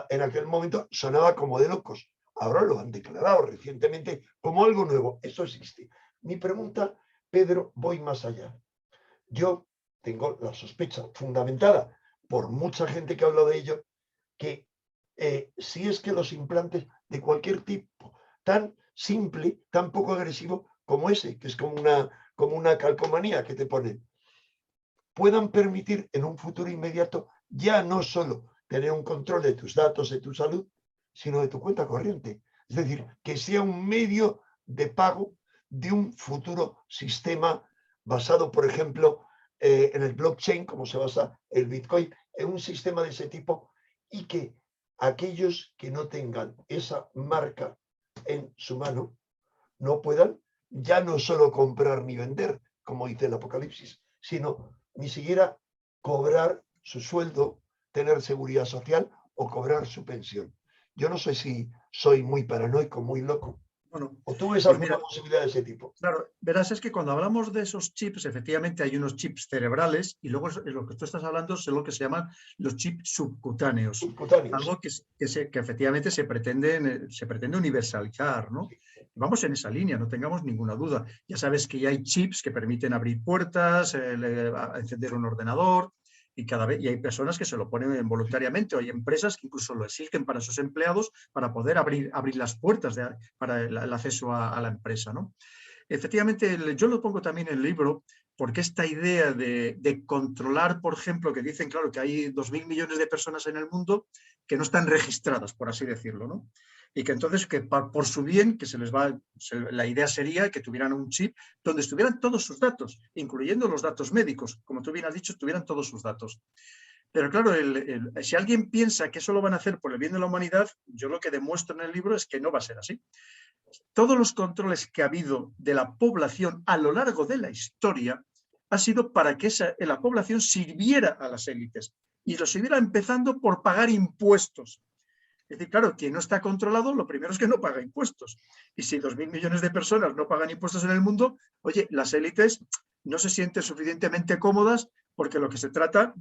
En aquel momento sonaba como de locos. Ahora lo han declarado recientemente como algo nuevo. Eso existe. Mi pregunta, Pedro, voy más allá. Yo tengo la sospecha fundamentada por mucha gente que habla de ello, que si es que los implantes de cualquier tipo, tan simple, tan poco agresivo como ese, que es como una calcomanía que te ponen, puedan permitir en un futuro inmediato ya no solo tener un control de tus datos, de tu salud, sino de tu cuenta corriente. Es decir, que sea un medio de pago de un futuro sistema basado, por ejemplo, en el blockchain, como se basa el Bitcoin, en un sistema de ese tipo, y que aquellos que no tengan esa marca en su mano no puedan ya no solo comprar ni vender, como dice el Apocalipsis, sino ni siquiera cobrar su sueldo, tener seguridad social o cobrar su pensión. Yo no sé si soy muy paranoico, muy loco, Bueno, o tú ves pues alguna mira, posibilidad de ese tipo. claro, verás, es que cuando hablamos de esos chips, efectivamente hay unos chips cerebrales y luego lo que tú estás hablando es lo que se llaman los chips subcutáneos, Subcutáneos. algo que efectivamente se pretende universalizar, ¿no? Vamos en esa línea, no tengamos ninguna duda. Ya sabes que ya hay chips que permiten abrir puertas, encender un ordenador, y hay personas que se lo ponen voluntariamente, o hay empresas que incluso lo exigen para sus empleados para poder abrir las puertas para el acceso a la empresa, ¿no? Efectivamente, yo lo pongo también en el libro porque esta idea de controlar, por ejemplo, que dicen, claro, que hay 2.000 millones de personas en el mundo que no están registradas, por así decirlo, ¿no? Y que entonces, que por su bien, que la idea sería que tuvieran un chip donde estuvieran todos sus datos, incluyendo los datos médicos, como tú bien has dicho, estuvieran todos sus datos. Pero claro, si alguien piensa que eso lo van a hacer por el bien de la humanidad, yo lo que demuestro en el libro es que no va a ser así. Todos los controles que ha habido de la población a lo largo de la historia ha sido para que la población sirviera a las élites y lo sirviera empezando por pagar impuestos. Es decir, claro, quien no está controlado, lo primero es que no paga impuestos. Y si 2.000 millones de personas no pagan impuestos en el mundo, oye, las élites no se sienten suficientemente cómodas porque lo que se trata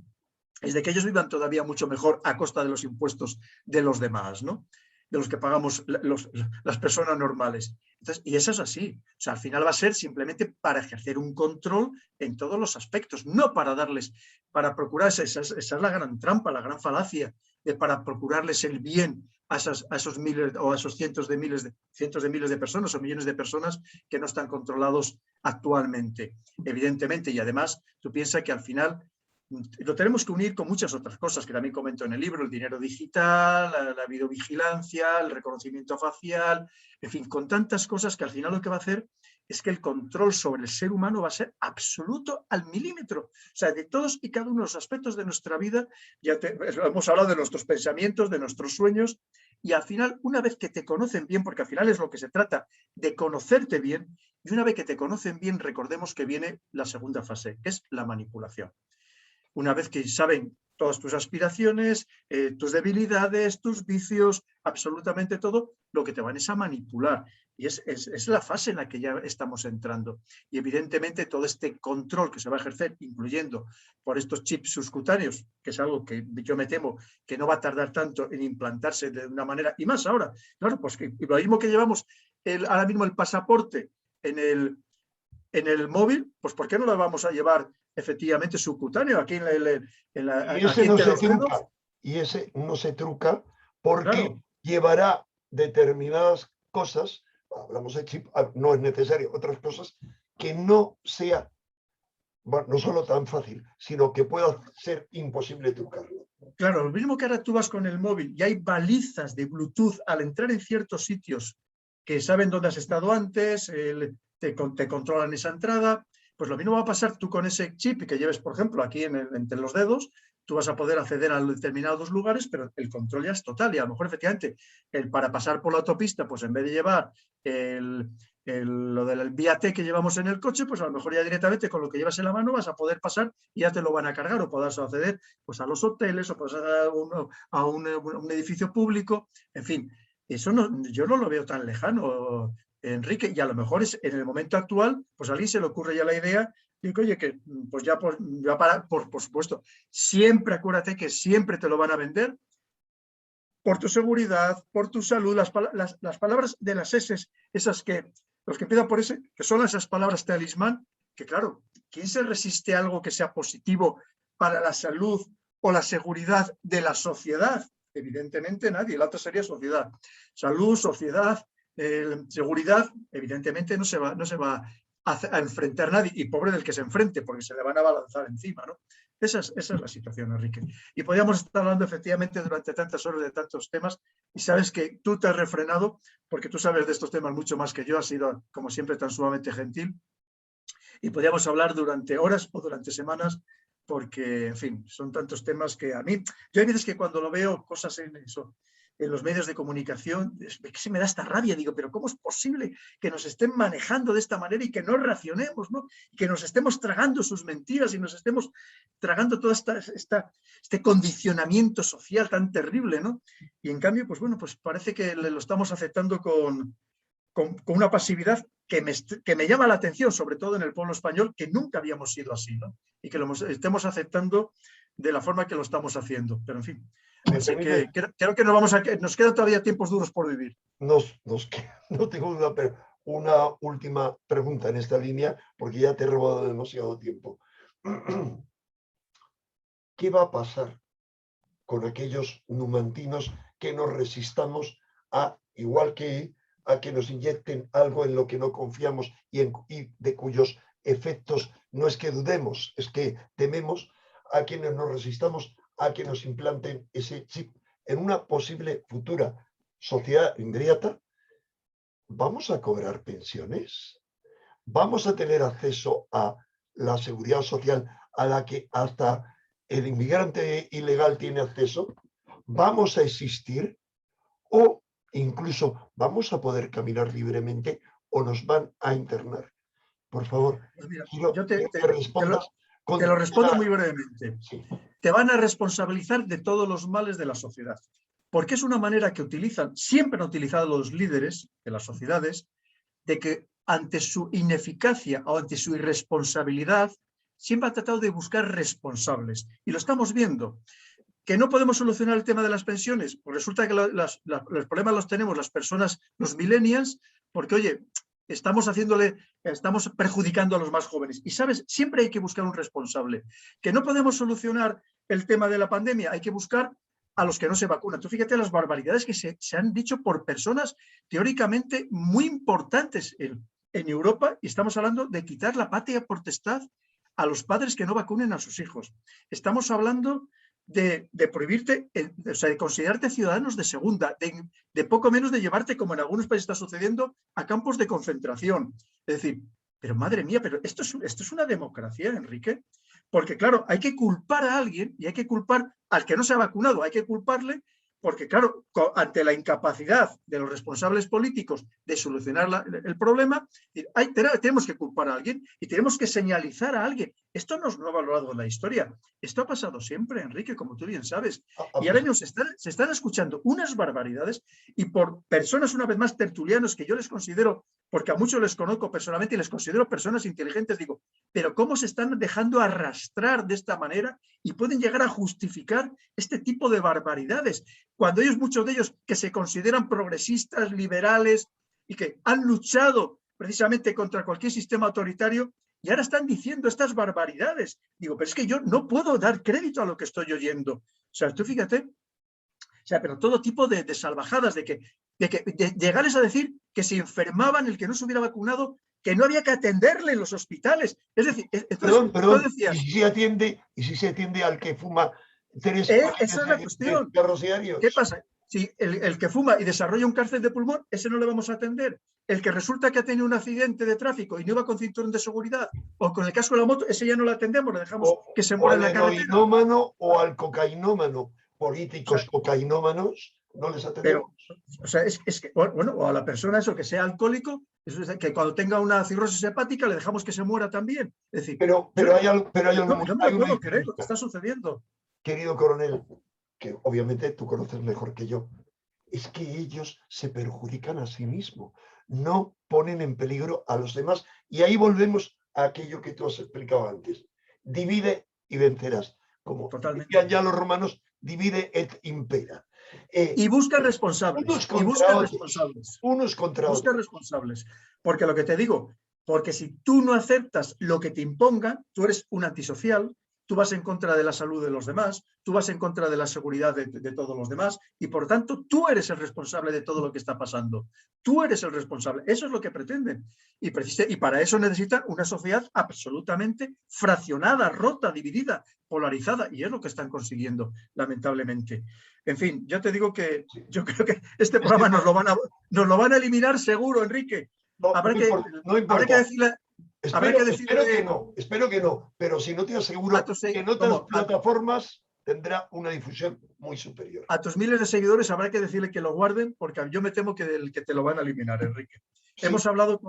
es de que ellos vivan todavía mucho mejor a costa de los impuestos de los demás, ¿no? De los que pagamos las personas normales. Entonces, y eso es así. O sea, al final va a ser simplemente para ejercer un control en todos los aspectos, no para para procurarse, esa es la gran trampa, la gran falacia, para procurarles el bien a esos miles o a esos cientos de miles de personas o millones de personas que no están controlados actualmente. Evidentemente, y además, tú piensas que al final lo tenemos que unir con muchas otras cosas que también comento en el libro, el dinero digital, la videovigilancia, el reconocimiento facial, en fin, con tantas cosas que al final lo que va a hacer es que el control sobre el ser humano va a ser absoluto al milímetro. O sea, de todos y cada uno de los aspectos de nuestra vida, hemos hablado de nuestros pensamientos, de nuestros sueños, y al final, una vez que te conocen bien, porque al final es lo que se trata, de conocerte bien, y una vez que te conocen bien, recordemos que viene la segunda fase, que es la manipulación. Una vez que saben todas tus aspiraciones, tus debilidades, tus vicios, absolutamente todo, lo que te van es a manipular. Y es la fase en la que ya estamos entrando. Y evidentemente todo este control que se va a ejercer, incluyendo por estos chips subcutáneos, que es algo que yo me temo que no va a tardar tanto en implantarse de una manera, y más ahora, claro, pues que lo mismo que llevamos ahora mismo el pasaporte en el móvil, pues ¿por qué no lo vamos a llevar efectivamente subcutáneo aquí Y ese aquí no entre se los truca, dedos? y ese no se truca porque Claro, llevará determinadas cosas, hablamos de chip, no es necesario, otras cosas, que no sea, bueno, no solo tan fácil, sino que pueda ser imposible trucarlo. claro, lo mismo que ahora tú vas con el móvil y hay balizas de Bluetooth al entrar en ciertos sitios que saben dónde has estado antes, te controlan esa entrada, pues lo mismo va a pasar tú con ese chip que lleves, por ejemplo, aquí entre los dedos, tú vas a poder acceder a determinados lugares, pero el control ya es total y a lo mejor efectivamente para pasar por la autopista, pues en vez de llevar lo del VAT que llevamos en el coche, pues a lo mejor ya directamente con lo que llevas en la mano vas a poder pasar y ya te lo van a cargar o podrás acceder pues a los hoteles o pues a un edificio público, en fin, eso yo no lo veo tan lejano, Enrique, y a lo mejor en el momento actual, pues a alguien se le ocurre ya la idea de que, oye, que pues ya por supuesto, siempre acuérdate que siempre te lo van a vender por tu seguridad, por tu salud, las palabras de las S, esas los que empiezan por S, que son esas palabras talismán, que claro, ¿quién se resiste a algo que sea positivo para la salud o la seguridad de la sociedad? evidentemente nadie. La otra sería sociedad. Salud, sociedad, seguridad, evidentemente no se va a enfrentar nadie, y pobre del que se enfrente, porque se le van a abalanzar encima, ¿no? Esa es la situación, Enrique. Y podríamos estar hablando efectivamente durante tantas horas de tantos temas, y sabes que tú te has refrenado, porque tú sabes de estos temas mucho más que yo, has sido, como siempre, tan sumamente gentil, y podríamos hablar durante horas o durante semanas, porque, en fin, son tantos temas que a mí, yo hay veces que cuando lo veo, cosas en eso, en los medios de comunicación, es que se me da esta rabia, digo, pero ¿cómo es posible que nos estén manejando de esta manera y que no racionemos, ¿no? Y que nos estemos tragando sus mentiras y nos estemos tragando todo este condicionamiento social tan terrible, ¿no? Y en cambio, pues bueno, pues parece que lo estamos aceptando con una pasividad que me llama la atención, sobre todo en el pueblo español, que nunca habíamos sido así, ¿no? Y que lo estemos aceptando de la forma que lo estamos haciendo. Pero en fin, así que creo que nos quedan todavía tiempos duros por vivir. No tengo duda, pero una última pregunta en esta línea, porque ya te he robado demasiado tiempo. ¿Qué va a pasar con aquellos numantinos que nos resistamos a, igual que a que nos inyecten algo en lo que no confiamos y de cuyos efectos no es que dudemos, es que tememos, a quienes nos resistamos a que nos implanten ese chip en una posible futura sociedad inmediata? ¿Vamos a cobrar pensiones? ¿Vamos a tener acceso a la seguridad social a la que hasta el inmigrante ilegal tiene acceso? ¿Vamos a existir? ¿O incluso vamos a poder caminar libremente o nos van a internar? Por favor, Pues mira, quiero yo que respondas con te lo respondo muy brevemente. Sí. Te van a responsabilizar de todos los males de la sociedad, porque es una manera que utilizan, siempre han utilizado los líderes de las sociedades, de que ante su ineficacia o ante su irresponsabilidad, siempre han tratado de buscar responsables. Y lo estamos viendo. ¿Que no podemos solucionar el tema de las pensiones? Pues resulta que los problemas los tenemos las personas, los millennials, porque, oye, estamos perjudicando a los más jóvenes. Y, ¿sabes? Siempre hay que buscar un responsable. ¿Que no podemos solucionar el tema de la pandemia? Hay que buscar a los que no se vacunan. Tú fíjate las barbaridades que se han dicho por personas teóricamente muy importantes en Europa, y estamos hablando de quitar la patria potestad a los padres que no vacunen a sus hijos. Estamos hablando de prohibirte, o sea, de considerarte ciudadanos de segunda, de poco menos de llevarte, como en algunos países está sucediendo, a campos de concentración. Es decir, pero madre mía, pero esto es una democracia, Enrique. Porque claro, hay que culpar a alguien y hay que culpar al que no se ha vacunado, hay que culparle porque claro, ante la incapacidad de los responsables políticos de solucionar el problema, tenemos que culpar a alguien y tenemos que señalizar a alguien. Esto no es nuevo a lo largo de la historia. Esto ha pasado siempre, Enrique, como tú bien sabes. Y ahora mismo se están escuchando unas barbaridades y por personas, una vez más, tertulianos, que yo les considero, porque a muchos les conozco personalmente y les considero personas inteligentes, digo, pero ¿cómo se están dejando arrastrar de esta manera y pueden llegar a justificar este tipo de barbaridades? Cuando muchos de ellos que se consideran progresistas, liberales y que han luchado precisamente contra cualquier sistema autoritario y ahora están diciendo estas barbaridades. Digo, pero es que yo no puedo dar crédito a lo que estoy oyendo. O sea, tú fíjate, o sea, pero todo tipo de salvajadas, de llegarles a decir que si enfermaban el que no se hubiera vacunado, que no había que atenderle en los hospitales. Es decir, entonces, perdón, decías, ¿y si se atiende al que fuma 3 esa es la cuestión. cigarros diarios? ¿Qué pasa? Si el que fuma y desarrolla un cáncer de pulmón, ese no le vamos a atender. El que resulta que ha tenido un accidente de tráfico y no iba con cinturón de seguridad o con el casco de la moto, ese ya no lo atendemos, le dejamos que se muera en la carretera. O al heroinómano o al cocainómano, políticos cocainómanos, no les atendemos. Pero, o sea, es que, bueno, o a la persona eso, que sea alcohólico, que cuando tenga una cirrosis hepática le dejamos que se muera también. Es decir, pero hay algo no me lo puedo creer lo que está sucediendo. Querido coronel, que obviamente tú conoces mejor que yo, es que ellos se perjudican a sí mismos, no ponen en peligro a los demás. Y ahí volvemos a aquello que tú has explicado antes. Divide y vencerás. Como decían ya los romanos, divide et impera. Y busca responsables. Unos contra otros. Busca responsables. Porque lo que te digo, porque si tú no aceptas lo que te impongan, tú eres un antisocial tú vas en contra de la salud de los demás, tú vas en contra de la seguridad de todos los demás y por tanto tú eres el responsable de todo lo que está pasando. Tú eres el responsable. Eso es lo que pretenden. Y para eso necesitan una sociedad absolutamente fraccionada, rota, dividida, polarizada, y es lo que están consiguiendo, lamentablemente. En fin, yo te digo que yo creo que este programa nos lo van a eliminar seguro, Enrique. No, Habrá que decirle... Espero que no, pero si no te aseguro que en otras plataformas tendrá una difusión muy superior. A tus miles de seguidores habrá que decirle que lo guarden, porque yo me temo que te lo van a eliminar, Enrique. Sí. Hemos hablado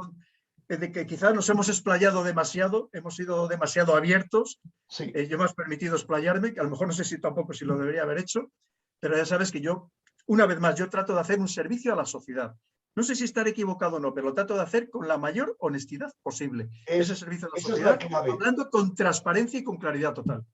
de que quizás nos hemos explayado demasiado, hemos sido demasiado abiertos. Sí. Yo me has permitido explayarme, que a lo mejor no sé si tampoco si lo debería haber hecho, pero ya sabes que yo, una vez más, yo trato de hacer un servicio a la sociedad. No sé si estaré equivocado o no, pero lo trato de hacer con la mayor honestidad posible. Ese servicio a la sociedad, hablando con transparencia y con claridad total.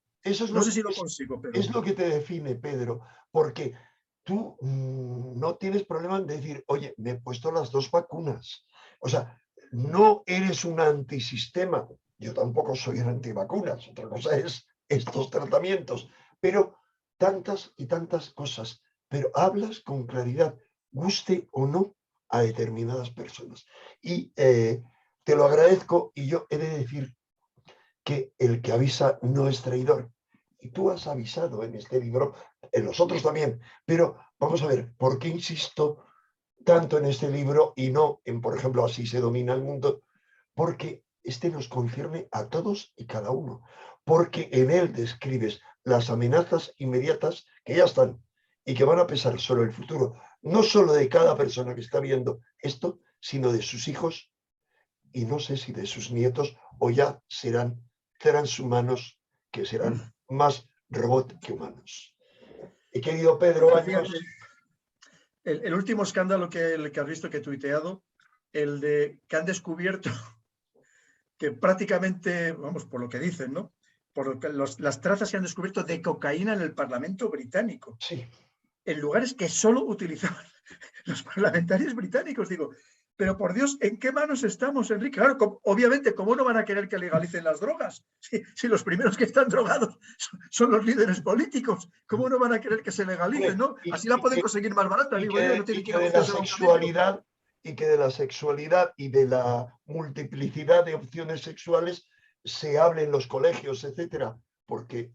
No sé si lo consigo, pero... Es lo que te define, Pedro, porque tú no tienes problema en decir, oye, me he puesto las 2 vacunas. O sea, no eres un antisistema. Yo tampoco soy un antivacunas. Otra cosa es estos tratamientos. Pero tantas y tantas cosas. Pero hablas con claridad, guste o no a determinadas personas. Y te lo agradezco, y yo he de decir que el que avisa no es traidor. Y tú has avisado en este libro, en los otros también, pero vamos a ver, ¿por qué insisto tanto en este libro y no en, por ejemplo, Así se domina el mundo? Porque este nos concierne a todos y cada uno, porque en él describes las amenazas inmediatas que ya están y que van a pesar sobre el futuro, no solo de cada persona que está viendo esto, sino de sus hijos y no sé si de sus nietos, o ya serán transhumanos que serán más robot que humanos. Y querido Pedro Baños... El último escándalo que has visto, que he tuiteado, el de que han descubierto que prácticamente, vamos, por lo que dicen, ¿no? Por las trazas que han descubierto de cocaína en el Parlamento británico. Sí. En lugares que solo utilizaban los parlamentarios británicos. Digo, pero por Dios, ¿en qué manos estamos, Enrique? Claro, obviamente, ¿cómo no van a querer que legalicen las drogas? Si los primeros que están drogados son los líderes políticos, ¿cómo no van a querer que se legalicen, no? Así la pueden conseguir más barata. Y que de la sexualidad y de la multiplicidad de opciones sexuales se hable en los colegios, etcétera, porque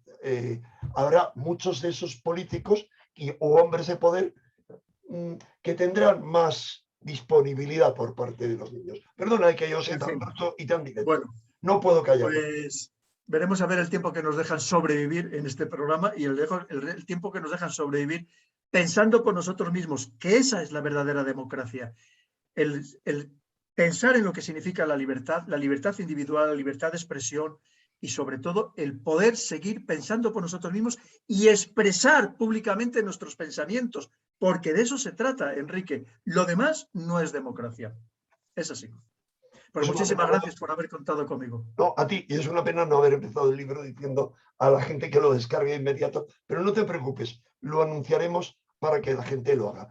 habrá muchos de esos políticos o hombres de poder que tendrán más disponibilidad por parte de los niños. Perdona que yo sea tan rato y tan directo. Bueno, no puedo callar. Pues veremos a ver el tiempo que nos dejan sobrevivir en este programa y el tiempo que nos dejan sobrevivir pensando por nosotros mismos, que esa es la verdadera democracia. El pensar en lo que significa la libertad individual, la libertad de expresión y sobre todo el poder seguir pensando por nosotros mismos y expresar públicamente nuestros pensamientos, porque de eso se trata, Enrique. Lo demás no es democracia. Es así. Pues muchísimas gracias por haber contado conmigo. No, a ti. Y es una pena no haber empezado el libro diciendo a la gente que lo descargue de inmediato, pero no te preocupes, lo anunciaremos para que la gente lo haga.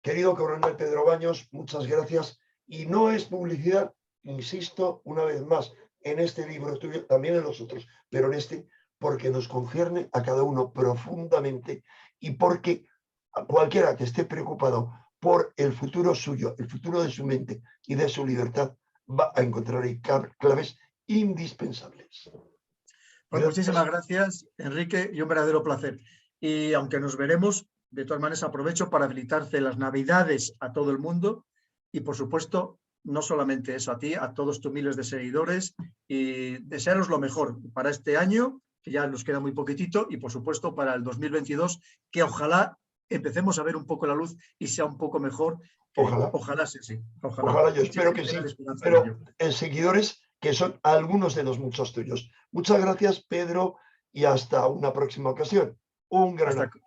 Querido coronel Pedro Baños, muchas gracias. Y no es publicidad, insisto una vez más, en este libro tuyo, también en los otros, pero en este, porque nos concierne a cada uno profundamente y porque a cualquiera que esté preocupado por el futuro suyo, el futuro de su mente y de su libertad, va a encontrar ahí claves indispensables. Pues muchísimas gracias, Enrique, y un verdadero placer. Y aunque nos veremos, de todas maneras aprovecho para felicitarte las Navidades a todo el mundo y, por supuesto, no solamente eso, a ti, a todos tus miles de seguidores, y desearos lo mejor para este año, que ya nos queda muy poquitito, y por supuesto para el 2022, que ojalá empecemos a ver un poco la luz y sea un poco mejor. Ojalá sí. Ojalá, yo espero que sí, pero en seguidores que son algunos de los muchos tuyos. Muchas gracias, Pedro, y hasta una próxima ocasión. Un gran abrazo.